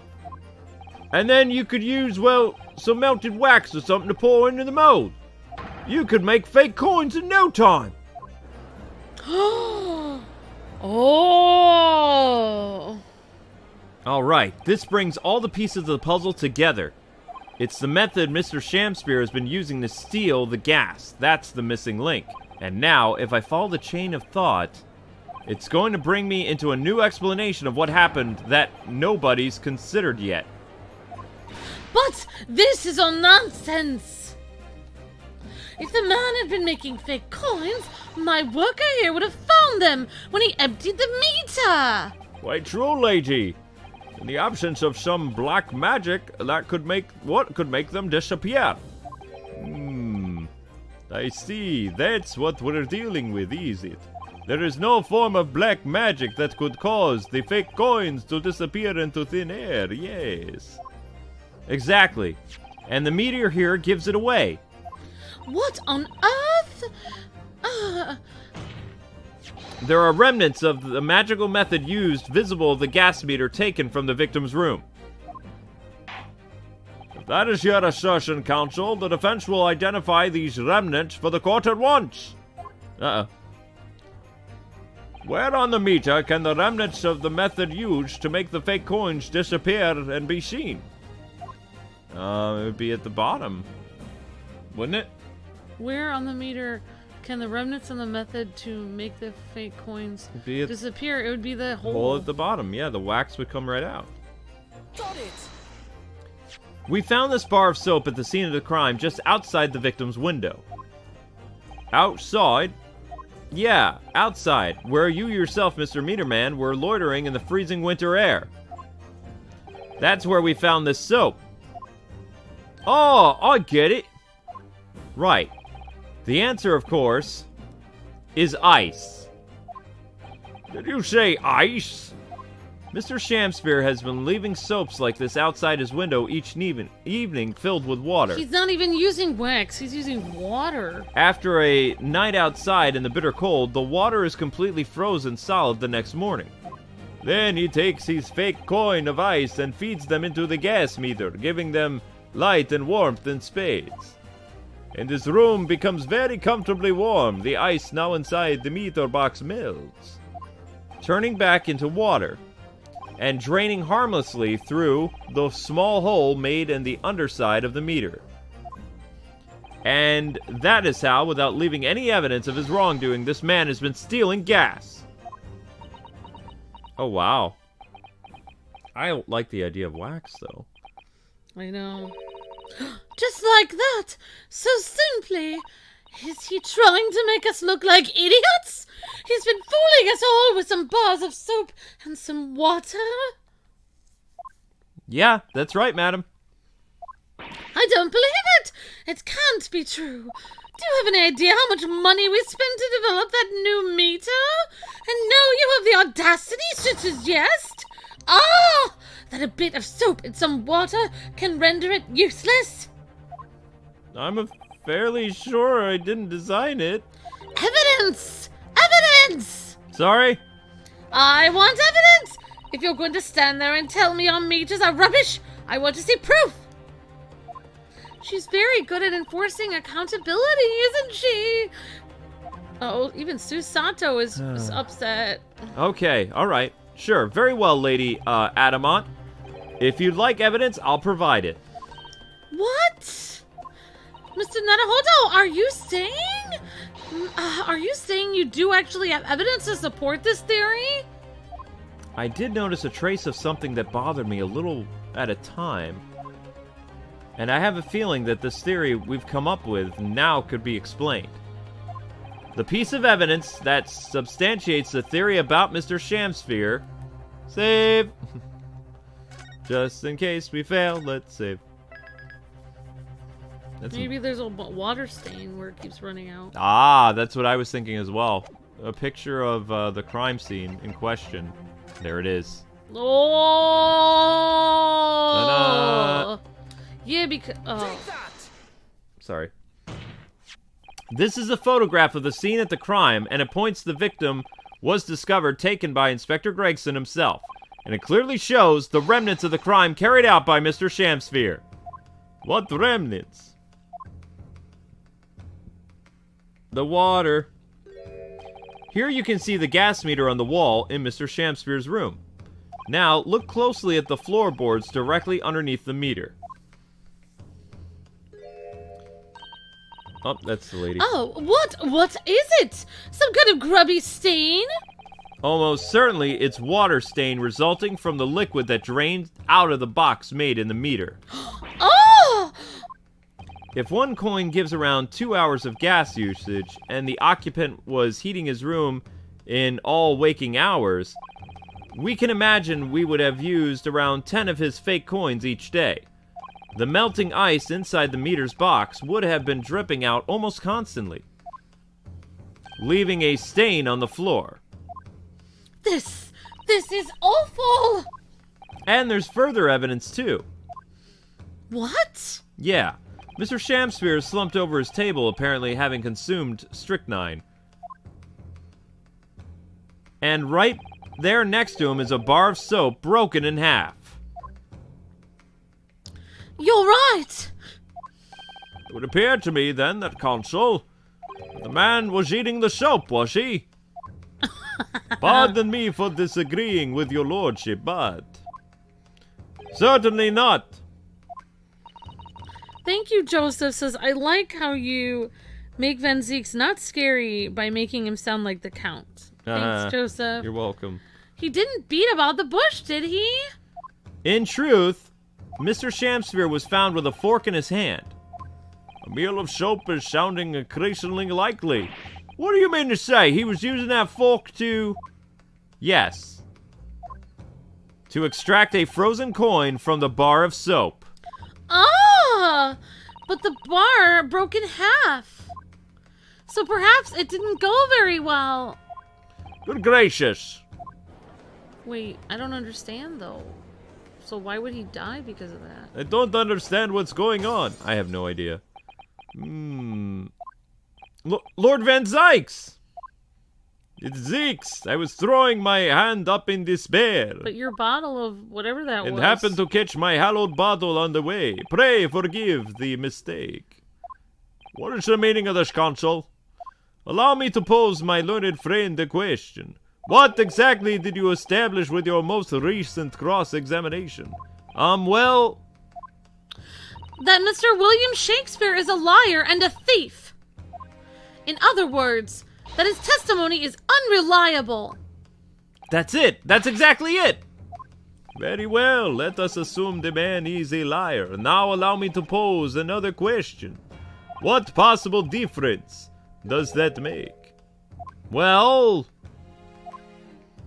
And then you could use, well, some melted wax or something to pour into the mold. You could make fake coins in no time. Oh! Alright, this brings all the pieces of the puzzle together. It's the method Mr. Shamspear has been using to steal the gas. That's the missing link. And now, if I follow the chain of thought, it's going to bring me into a new explanation of what happened that nobody's considered yet. But this is all nonsense! If the man had been making fake coins, my worker here would have found them when he emptied the meter! Quite true, lady. In the absence of some black magic, that could make them disappear. I see. That's what we're dealing with, is it? There is no form of black magic that could cause the fake coins to disappear into thin air, yes. Exactly. And the meteor here gives it away. What on earth? There are remnants of the magical method used visible of the gas meter taken from the victim's room. If that is your assertion, counsel, the defense will identify these remnants for the court at once. Where on the meter can the remnants of the method used to make the fake coins disappear and be seen? It would be at the bottom, wouldn't it? Where on the meter can the remnants of the method to make the fake coins disappear? It would be the hole at the bottom. Yeah, the wax would come right out. Got it! We found this bar of soap at the scene of the crime just outside the victim's window. Outside? Yeah, outside, where you yourself, Mr. Meterman, were loitering in the freezing winter air. That's where we found this soap. Oh, I get it. Right. The answer, of course, is ice. Did you say ice? Mr. Shamspear has been leaving soaps like this outside his window each evening filled with water. He's not even using wax, he's using water. After a night outside in the bitter cold, the water is completely frozen solid the next morning. Then he takes his fake coin of ice and feeds them into the gas meter, giving them light and warmth in spades. And his room becomes very comfortably warm. The ice now inside the meter box melts, turning back into water and draining harmlessly through the small hole made in the underside of the meter. And that is how, without leaving any evidence of his wrongdoing, this man has been stealing gas. Oh, wow. I don't like the idea of wax, though. I know. Just like that! So simply! Is he trying to make us look like idiots? He's been fooling us all with some bars of soap and some water? Yeah, that's right, madam. I don't believe it! It can't be true. Do you have any idea how much money we spent to develop that new meter? And now you have the audacity to suggest that a bit of soap and some water can render it useless? I'm fairly sure I didn't design it. Evidence! Evidence! Sorry? I want evidence! If you're going to stand there and tell me our meters are rubbish, I want to see proof! She's very good at enforcing accountability, isn't she? Oh, even Susato is upset. Okay, alright. Sure, very well, Lady Adamant. If you'd like evidence, I'll provide it. What? Mr. Naruhodo, are you saying you do actually have evidence to support this theory? I did notice a trace of something that bothered me a little at a time. And I have a feeling that this theory we've come up with now could be explained. The piece of evidence that substantiates the theory about Mr. Shamsphere. Save! Just in case we fail, let's save. Maybe there's a water stain where it keeps running out. Ah, that's what I was thinking as well. A picture of the crime scene in question. There it is. Oh! Ta-da! Yeah, because... Oh. Take that! Sorry. This is a photograph of the scene at the crime, and it points the victim was discovered taken by Inspector Gregson himself. And it clearly shows the remnants of the crime carried out by Mr. Shamsphere. What remnants? The water. Here you can see the gas meter on the wall in Mr. Shamsphere's room. Now, look closely at the floorboards directly underneath the meter. Oh, that's the lady. Oh, what is it? Some kind of grubby stain? Almost certainly, it's water stain resulting from the liquid that drained out of the box made in the meter. Oh! If one coin gives around 2 hours of gas usage, and the occupant was heating his room in all waking hours, we can imagine we would have used around 10 of his fake coins each day. The melting ice inside the meter's box would have been dripping out almost constantly, leaving a stain on the floor. This is awful! And there's further evidence too. What? Yeah, Mr. Shamsphere slumped over his table, apparently having consumed strychnine. And right there next to him is a bar of soap broken in half. You're right! It would appear to me then that, Consul, the man was eating the soap, was he? Pardon me for disagreeing with your lordship, but... certainly not. Thank you, Joseph says, I like how you make Van Zeeks not scary by making him sound like the Count. Thanks, Joseph. You're welcome. He didn't beat about the bush, did he? In truth, Mr. Shamsphere was found with a fork in his hand. A meal of soap is sounding increasingly likely. What do you mean to say? He was using that fork to... Yes. To extract a frozen coin from the bar of soap. Ah! But the bar broke in half. So perhaps it didn't go very well. Good gracious. Wait, I don't understand, though. So why would he die because of that? I don't understand what's going on. I have no idea. Lord Van Zykes! It's Zeeks. I was throwing my hand up in despair. But your bottle of whatever that was... And happened to catch my hallowed bottle on the way. Pray forgive the mistake. What is the meaning of this, Consul? Allow me to pose my learned friend a question. What exactly did you establish with your most recent cross-examination? Well... That Mr. William Shakespeare is a liar and a thief. In other words, that his testimony is unreliable. That's it! That's exactly it! Very well, let us assume the man is a liar. Now allow me to pose another question. What possible difference does that make? Well...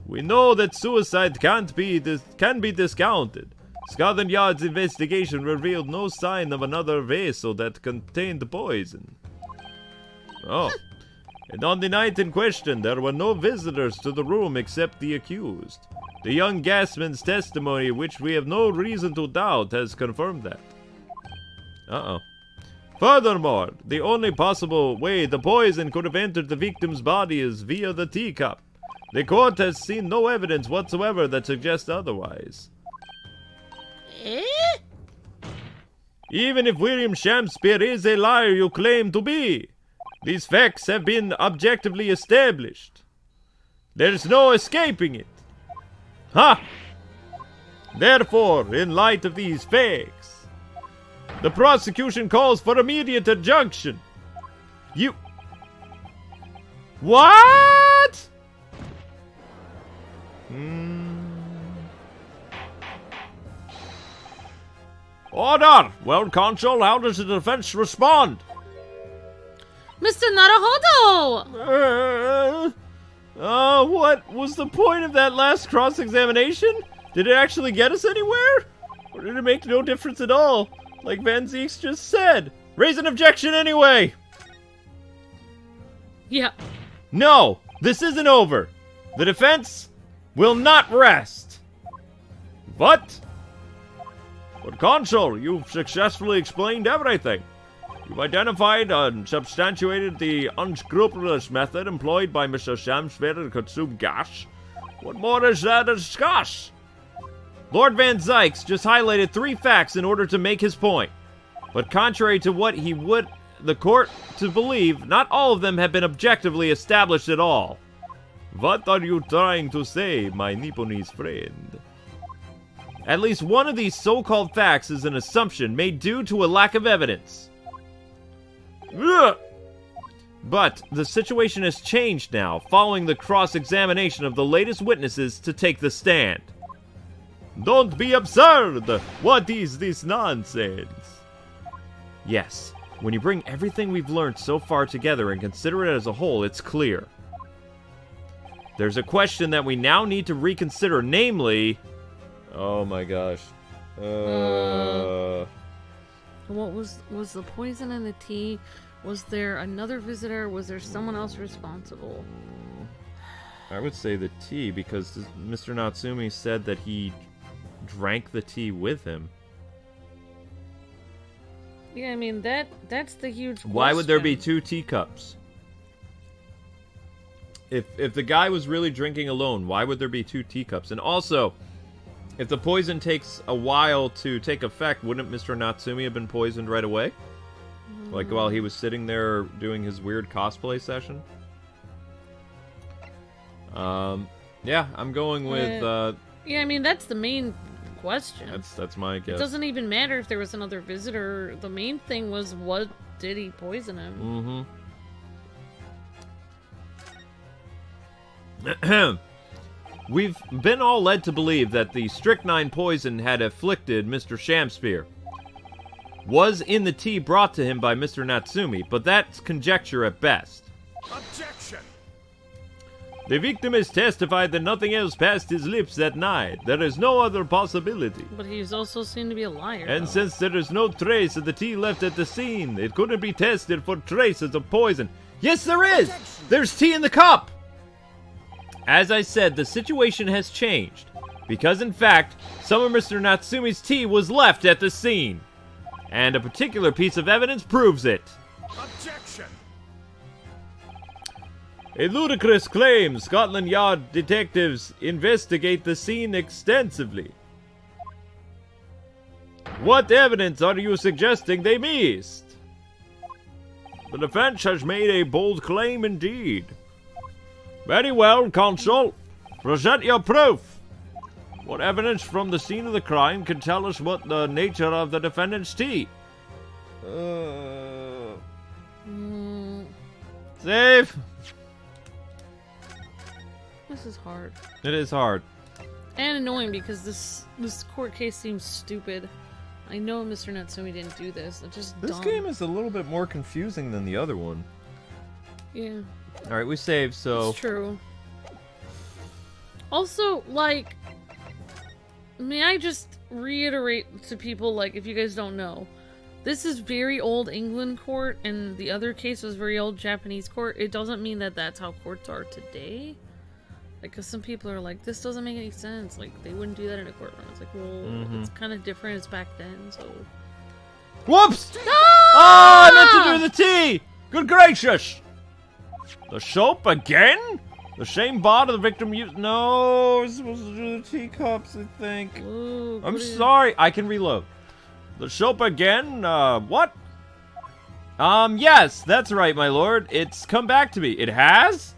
we know that suicide can be discounted. Scotland Yard's investigation revealed no sign of another vessel that contained poison. Oh. And on the night in question, there were no visitors to the room except the accused. The young gasman's testimony, which we have no reason to doubt, has confirmed that. Uh-oh. Furthermore, the only possible way the poison could have entered the victim's body is via the teacup. The court has seen no evidence whatsoever that suggests otherwise. Eh? Even if William Shamsphere is a liar you claim to be, these facts have been objectively established. There's no escaping it. Ha! Therefore, in light of these facts, the prosecution calls for immediate adjunction. You... What? Order! Well, Consul, how does the defense respond? Mr. Naruhodo! What was the point of that last cross-examination? Did it actually get us anywhere? Or did it make no difference at all? Like Van Zeeks just said. Raise an objection anyway! Yeah. No! This isn't over! The defense will not rest! What? But Consul, you've successfully explained everything. You've identified and substantiated the unscrupulous method employed by Mr. Shamsver to consume gas. What more is there to discuss? Lord Van Zykes just highlighted 3 facts in order to make his point. But contrary to what he would the court to believe, not all of them have been objectively established at all. What are you trying to say, my Nipponese friend? At least one of these so-called facts is an assumption made due to a lack of evidence. Ugh. But the situation has changed now, following the cross-examination of the latest witnesses to take the stand. Don't be absurd! What is this nonsense? Yes, when you bring everything we've learned so far together and consider it as a whole, it's clear. There's a question that we now need to reconsider, namely... Oh my gosh. What was the poison in the tea? Was there another visitor? Was there someone else responsible? I would say the tea, because Mr. Natsumi said that he drank the tea with him. Yeah, I mean, that's the huge question. Why would there be 2 teacups? If the guy was really drinking alone, why would there be 2 teacups? And also, if the poison takes a while to take effect, wouldn't Mr. Natsumi have been poisoned right away? Like while he was sitting there doing his weird cosplay session? Yeah, I'm going with... yeah, I mean, that's the main question. That's my guess. It doesn't even matter if there was another visitor. The main thing was, what did he poison him? We've been all led to believe that the strychnine poison had afflicted Mr. Shamspear. Was in the tea brought to him by Mr. Natsumi, but that's conjecture at best. Objection! The victim has testified that nothing else passed his lips that night. There is no other possibility. But he's also seen to be a liar. And though. since there is no trace of the tea left at the scene, it couldn't be tested for traces of poison. Yes, there is! There's tea in the cup! As I said, the situation has changed. Because in fact, some of Mr. Natsumi's tea was left at the scene. And a particular piece of evidence proves it. Objection! A ludicrous claim. Scotland Yard detectives investigate the scene extensively. What evidence are you suggesting they missed? The defense has made a bold claim indeed. Very well, Consul. Present your proof. What evidence from the scene of the crime can tell us what the nature of the defendant's tea? Safe. This is hard. It is hard. And annoying because this court case seems stupid. I know Mr. Natsumi didn't do this. It's just This dumb. game is a little bit more confusing than the other one. Yeah. Alright, we saved, so... It's true. Also, like... May I just reiterate to people, like, if you guys don't know, this is very old England court, and the other case was very old Japanese court. It doesn't mean that that's how courts are today. Like, because some people are like, this doesn't make any sense. Like, they wouldn't do that in a courtroom. It's like, well, it's kind of different. It's back then, so... Whoops! Ah! Oh, I meant to do the tea! Good gracious! The soap again? The same bottle the victim used... No, we're supposed to do the teacups, I think. Ooh, I'm what is- sorry, I can reload. The soap again? What? Yes, that's right, my lord. It's come back to me. It has?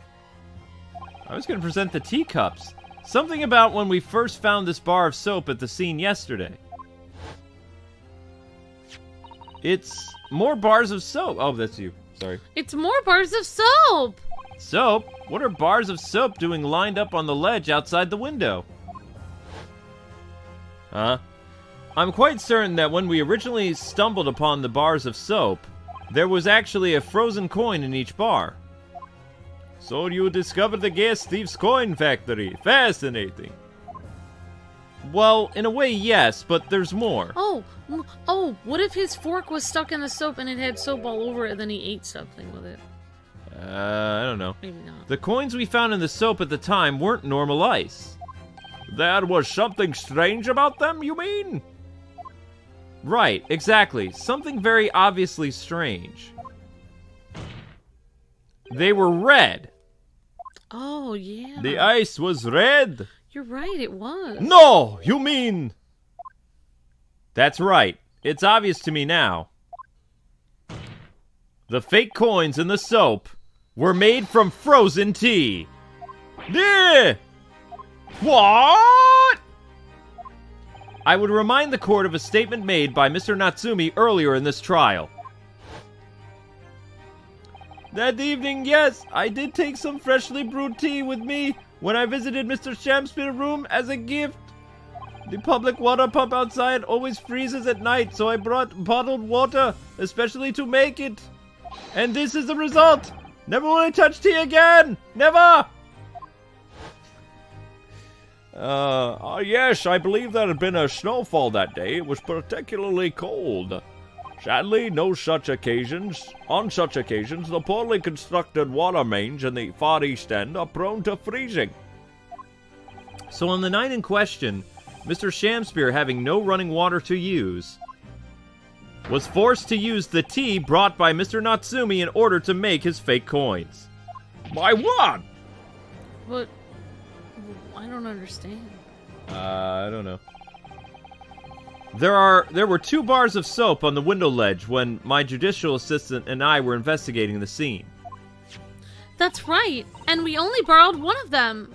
I was gonna present the teacups. Something about when we first found this bar of soap at the scene yesterday. It's more bars of soap. Oh, that's you. Sorry. It's more bars of soap! Soap? What are bars of soap doing lined up on the ledge outside the window? Huh? I'm quite certain that when we originally stumbled upon the bars of soap, there was actually a frozen coin in each bar. So you discovered the gas thief's coin factory. Fascinating. Well, in a way, yes, but there's more. Oh, what if his fork was stuck in the soap and it had soap all over it and then he ate something with it? I don't know. Maybe not. The coins we found in the soap at the time weren't normal ice. There was something strange about them, you mean? Right, exactly. Something very obviously strange. They were red. Oh, yeah. The ice was red. You're right, it was. No, you mean... That's right. It's obvious to me now. The fake coins in the soap were made from frozen tea. Yeah! What? I would remind the court of a statement made by Mr. Natsumi earlier in this trial. That evening, yes, I did take some freshly brewed tea with me when I visited Mr. Shamspeare's room as a gift. The public water pump outside always freezes at night, so I brought bottled water, especially to make it. And this is the result. Never will I touch tea again. Never. Yes, I believe there had been a snowfall that day. It was particularly cold. Sadly, on such occasions, the poorly constructed water mains in the far east end are prone to freezing. So on the night in question, Mr. Shamspeare, having no running water to use, was forced to use the tea brought by Mr. Natsumi in order to make his fake coins. My what? But I don't understand. I don't know. There were 2 bars of soap on the window ledge when my judicial assistant and I were investigating the scene. That's right, and we only borrowed one of them.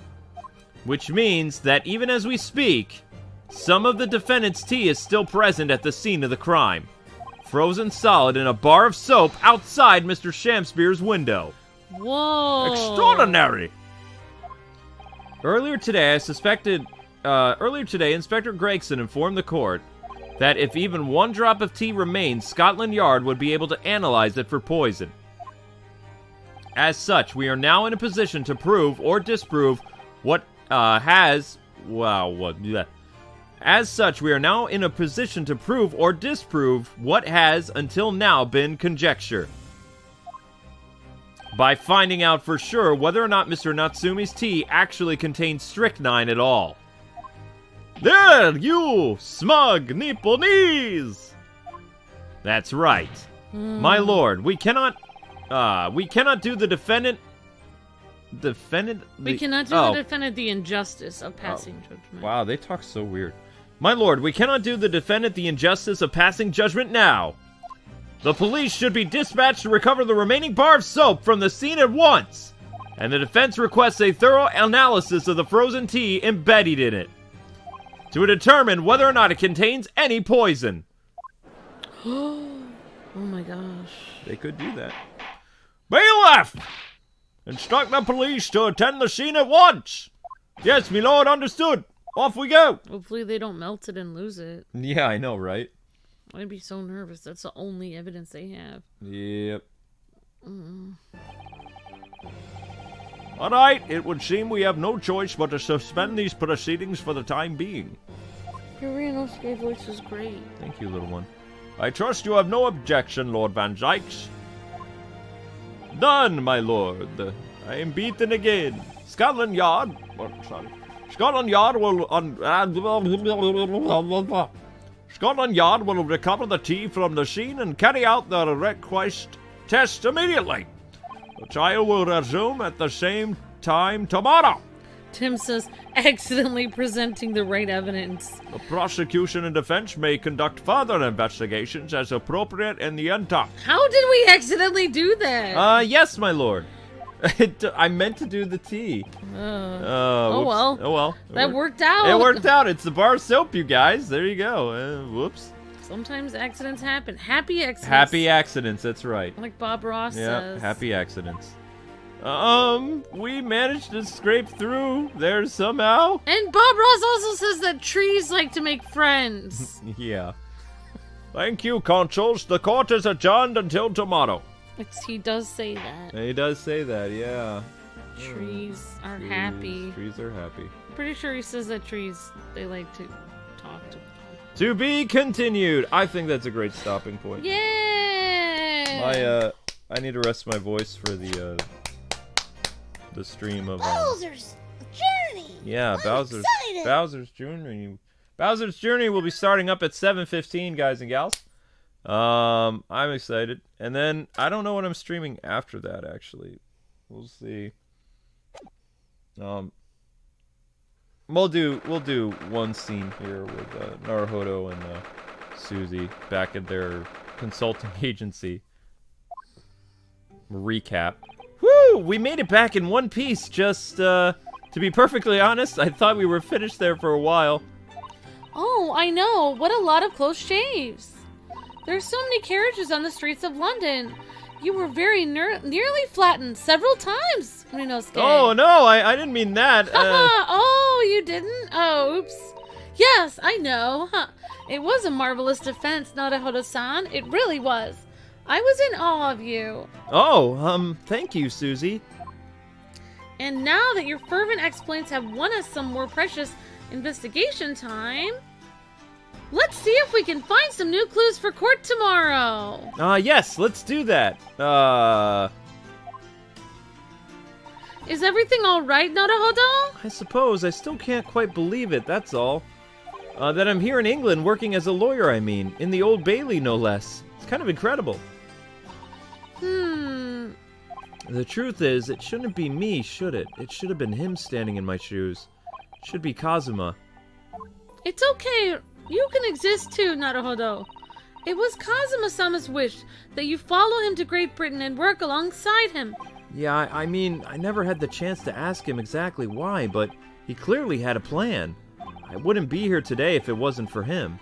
Which means that even as we speak, some of the defendant's tea is still present at the scene of the crime. Frozen solid in a bar of soap outside Mr. Shamspeare's window. Whoa. Extraordinary! Earlier today, Inspector Gregson informed the court that if even one drop of tea remained, Scotland Yard would be able to analyze it for poison. As such, we are now in a position to prove or disprove what has until now been conjecture. By finding out for sure whether or not Mr. Natsumi's tea actually contains strychnine at all. There, you smug Nipponese! That's right. My lord, we cannot do the defendant... We cannot do the defendant the injustice of passing judgment. Wow, they talk so weird. My lord, we cannot do the defendant the injustice of passing judgment now. The police should be dispatched to recover the remaining bar of soap from the scene at once. And the defense requests a thorough analysis of the frozen tea embedded in it, to determine whether or not it contains any poison. Oh my gosh. They could do that. Bailiff! Instruct the police to attend the scene at once! Yes, my lord, understood. Off we go! Hopefully they don't melt it and lose it. Yeah, I know, right? I'd be so nervous. That's the only evidence they have. Yep. Alright, it would seem we have no choice but to suspend these proceedings for the time being. Your Ryunosuke voice is great. Thank you, little one. I trust you have no objection, Lord Van Zykes. Done, my lord. I am beaten again. Scotland Yard... Scotland Yard will... Scotland Yard will recover the tea from the scene and carry out the request test immediately. The trial will resume at the same time tomorrow. Tim says, accidentally presenting the right evidence. The prosecution and defense may conduct further investigations as appropriate in the interim. How did we accidentally do that? Yes, my lord. I meant to do the tea. Oh well. Oh well. That worked out. It worked out. It's the bar of soap, you guys. There you go. Whoops. Sometimes accidents happen. Happy accidents. Happy accidents, that's right. Like Bob Ross Yeah, says. happy accidents. We managed to scrape through there somehow. And Bob Ross also says that trees like to make friends. Yeah. Thank you, consuls. The court is adjourned until tomorrow. He does say that. He does say that, yeah. Trees are happy. Trees are happy. Pretty sure he says that trees, they like to talk to. To be continued. I think that's a great stopping point. Yeah. I need to rest my voice for the stream of Bowser's Journey. Yeah, I'm excited. Bowser's Journey. Bowser's Journey will be starting up at 7:15, guys and gals. I'm excited. And then I don't know what I'm streaming after that actually. We'll see. We'll do one scene here with Naruhodo and Susie back at their consulting agency. Recap. Woo! We made it back in one piece. Just to be perfectly honest, I thought we were finished there for a while. Oh, I know. What a lot of close shaves. There's so many carriages on the streets of London. You were very nearly flattened several times, Ryunosuke. Oh, no, I didn't mean that. Oh, you didn't? Oh, oops. Yes, I know. Huh. It was a marvelous defense, Naruhodo-san. It really was. I was in awe of you. Oh, thank you, Susie. And now that your fervent exploits have won us some more precious investigation time, let's see if we can find some new clues for court tomorrow. Yes, let's do that. Is everything all right, Naruhodo? I suppose. I still can't quite believe it, that's all. That I'm here in England working as a lawyer, I mean. In the Old Bailey, no less. It's kind of incredible. The truth is, it shouldn't be me, should it? It should have been him standing in my shoes. It should be Kazuma. It's okay. You can exist too, Naruhodo. It was Kazuma-sama's wish that you follow him to Great Britain and work alongside him. Yeah, I mean, I never had the chance to ask him exactly why, but he clearly had a plan. I wouldn't be here today if it wasn't for him.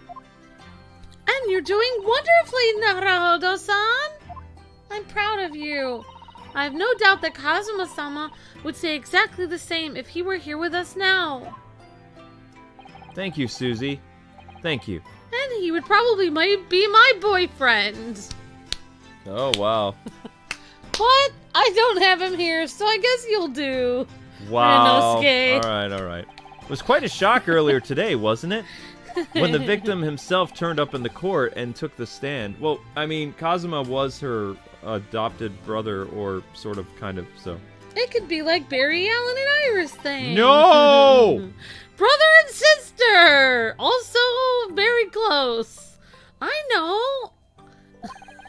And you're doing wonderfully, Naruhodo-san. I'm proud of you. I have no doubt that Kazuma-sama would say exactly the same if he were here with us now. Thank you, Susie. Thank you. And he would probably be my boyfriend. Oh, wow. But I don't have him here, so I guess you'll do. Wow. Ryunosuke. All right. It was quite a shock earlier today, wasn't it? When the victim himself turned up in the court and took the stand. Well, I mean, Kazuma was her adopted brother, or sort of, kind of, so. It could be like Barry Allen and Iris thing. No! Brother and sister! Also very close. I know.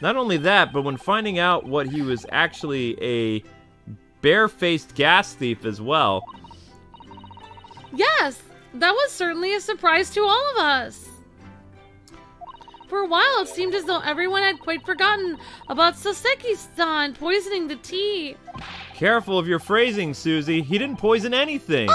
Not only that, but when finding out what he was actually a bare-faced gas thief as well. Yes, that was certainly a surprise to all of us. For a while, it seemed as though everyone had quite forgotten about Soseki-san poisoning the tea. Careful of your phrasing, Susie. He didn't poison anything.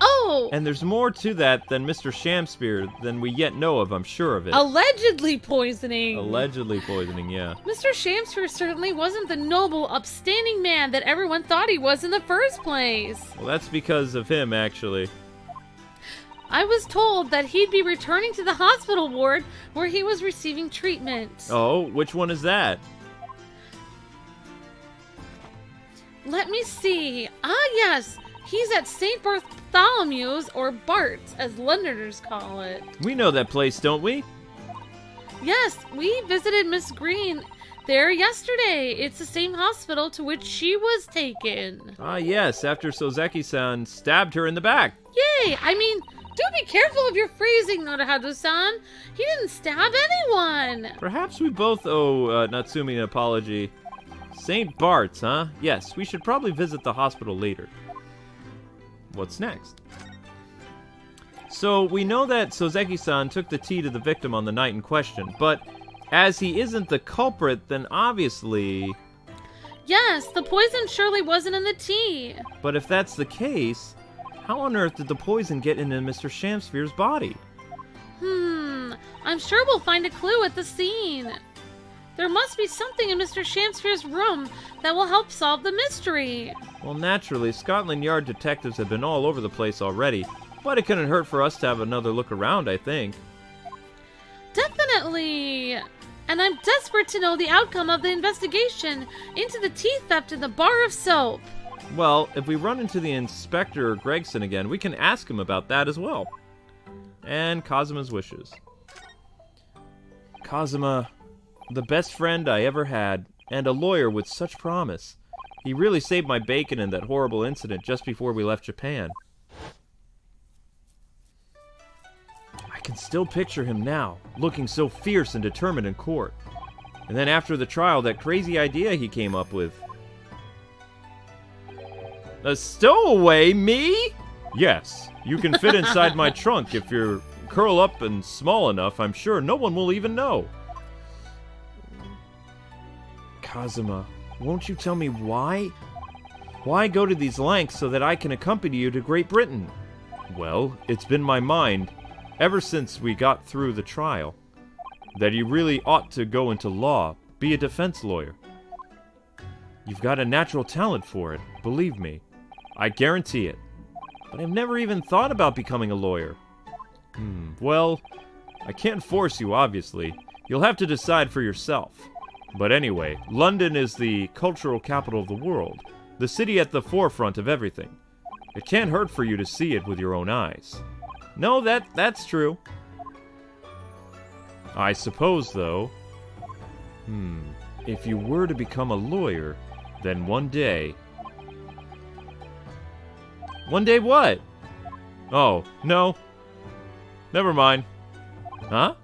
Oh! And there's more to that than Mr. Shamspear than we yet know of, I'm sure of it. Allegedly poisoning. Allegedly poisoning, yeah. Mr. Shamspear certainly wasn't the noble, upstanding man that everyone thought he was in the first place. Well, that's because of him, actually. I was told that he'd be returning to the hospital ward where he was receiving treatment. Oh, which one is that? Let me see. Ah, yes. He's at St. Bartholomew's, or Bart's, as Londoners call it. We know that place, don't we? Yes, we visited Miss Green there yesterday. It's the same hospital to which she was taken. Ah, yes, after Soseki-san stabbed her in the back. Yay! I mean, do be careful of your phrasing, Naruhodo-san. He didn't stab anyone. Perhaps we both owe Natsumi an apology. St. Bart's, huh? Yes, we should probably visit the hospital later. What's next? So, we know that Soseki-san took the tea to the victim on the night in question, but as he isn't the culprit, then obviously... Yes, the poison surely wasn't in the tea. But if that's the case, how on earth did the poison get into Mr. Shamspear's body? I'm sure we'll find a clue at the scene. There must be something in Mr. Shamsphere's room that will help solve the mystery. Well, naturally, Scotland Yard detectives have been all over the place already, but it couldn't hurt for us to have another look around, I think. Definitely. And I'm desperate to know the outcome of the investigation into the tea theft in the bar of soap. Well, if we run into the Inspector Gregson again, we can ask him about that as well. And Kazuma's wishes. Kazuma, the best friend I ever had, and a lawyer with such promise. He really saved my bacon in that horrible incident just before we left Japan. I can still picture him now, looking so fierce and determined in court. And then after the trial, that crazy idea he came up with. A stowaway, me? Yes, you can fit inside my trunk if you're curl up and small enough. I'm sure no one will even know. Kazuma, won't you tell me why? Why go to these lengths so that I can accompany you to Great Britain? Well, it's been my mind, ever since we got through the trial, that you really ought to go into law, be a defense lawyer. You've got a natural talent for it, believe me. I guarantee it. But I've never even thought about becoming a lawyer. Well, I can't force you, obviously. You'll have to decide for yourself. But anyway, London is the cultural capital of the world, the city at the forefront of everything. It can't hurt for you to see it with your own eyes. No, that's true. I suppose, though, if you were to become a lawyer, then one day... One day what? Oh, no. Never mind. Huh?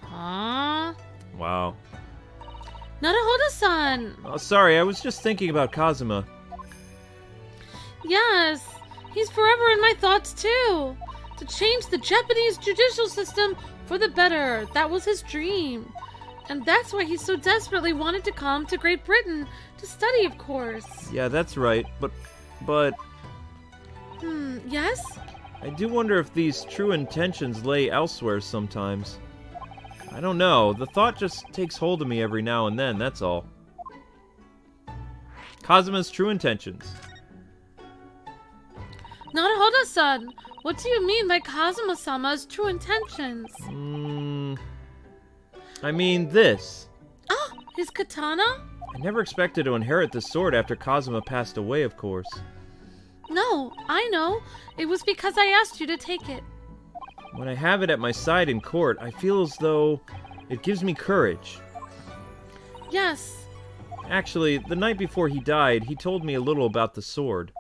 Huh? Wow. Naruhodo-san! Oh, sorry, I was just thinking about Kazuma. Yes, he's forever in my thoughts too. To change the Japanese judicial system for the better. That was his dream. And that's why he so desperately wanted to come to Great Britain to study, of course. Yeah, that's right, but... Yes? I do wonder if these true intentions lay elsewhere sometimes. I don't know, the thought just takes hold of me every now and then, that's all. Kazuma's true intentions. Naruhodo-san, what do you mean by Kazuma-sama's true intentions? I mean this. Oh, his katana? I never expected to inherit the sword after Kazuma passed away, of course. No, I know. It was because I asked you to take it. When I have it at my side in court, I feel as though it gives me courage. Yes. Actually, the night before he died, he told me a little about the sword.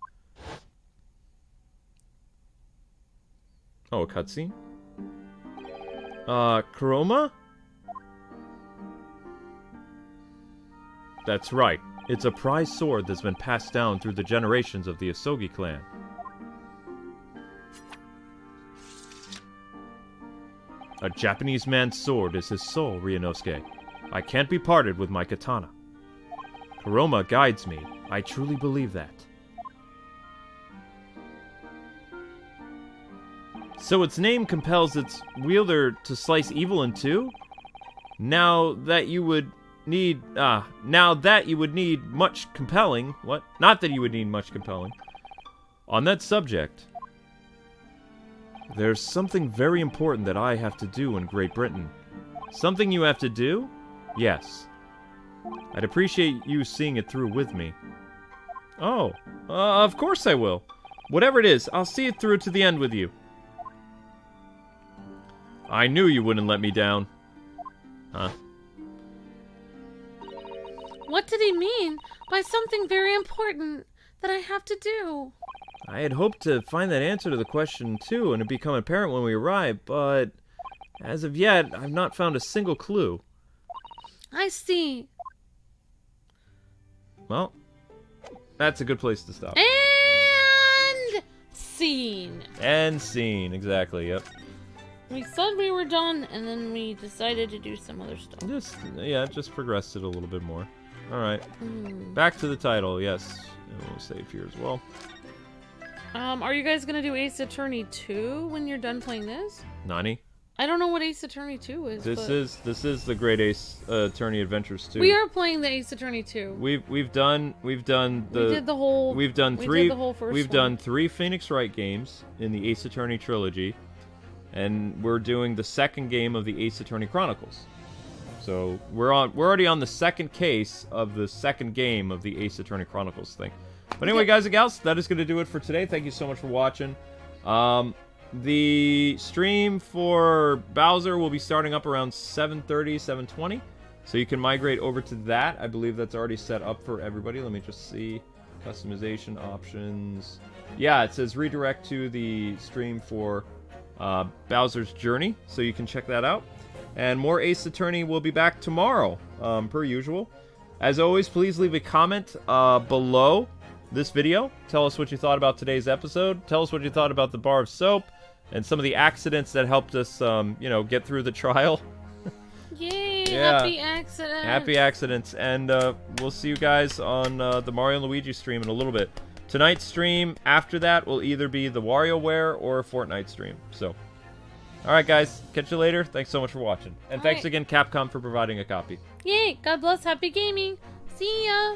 Oh, a cutscene? Kuroma? That's right. It's a prized sword that's been passed down through the generations of the Asogi clan. A Japanese man's sword is his soul, Ryunosuke. I can't be parted with my katana. Kuroma guides me. I truly believe that. So its name compels its wielder to slice evil in two? Now that you would need much compelling... What? Not that you would need much compelling. On that subject, there's something very important that I have to do in Great Britain. Something you have to do? Yes. I'd appreciate you seeing it through with me. Oh, of course I will. Whatever it is, I'll see it through to the end with you. I knew you wouldn't let me down. Huh? What did he mean by something very important that I have to do? I had hoped to find that answer to the question too, and it become apparent when we arrived, but as of yet, I've not found a single clue. I see. Well, that's a good place to stop. And scene. And scene, exactly, yep. We said we were done, and then we decided to do some other stuff. Just progressed it a little bit more. Alright. Back to the title, yes. And we'll save here as well. Are you guys gonna do Ace Attorney 2 when you're done playing this? Nani? I don't know what Ace Attorney 2 is. This but is the Great Ace Attorney Adventures 2. we are playing the Ace Attorney 2. We've done We did the whole. We've done we three. did the whole first We've one. done 3 Phoenix Wright games in the Ace Attorney trilogy, and we're doing the second game of the Ace Attorney Chronicles. So we're already on the second case of the second game of the Ace Attorney Chronicles thing. But anyway, guys and gals, that is going to do it for today. Thank you so much for watching. The stream for Bowser will be starting up around 7:30, 7:20. So you can migrate over to that. I believe that's already set up for everybody. Let me just see. Customization options. Yeah, it says redirect to the stream for Bowser's Journey. So you can check that out. And more Ace Attorney will be back tomorrow, per usual. As always, please leave a comment below this video. Tell us what you thought about today's episode. Tell us what you thought about the bar of soap and some of the accidents that helped us, get through the trial. Yay! Yeah. Happy accident. Happy accidents. And we'll see you guys on the Mario and Luigi stream in a little bit. Tonight's stream after that will either be the WarioWare or a Fortnite stream. So, alright guys, catch you later. Thanks so much for watching. And thanks again, Capcom, for providing a copy. Yay! God bless. Happy gaming. See ya.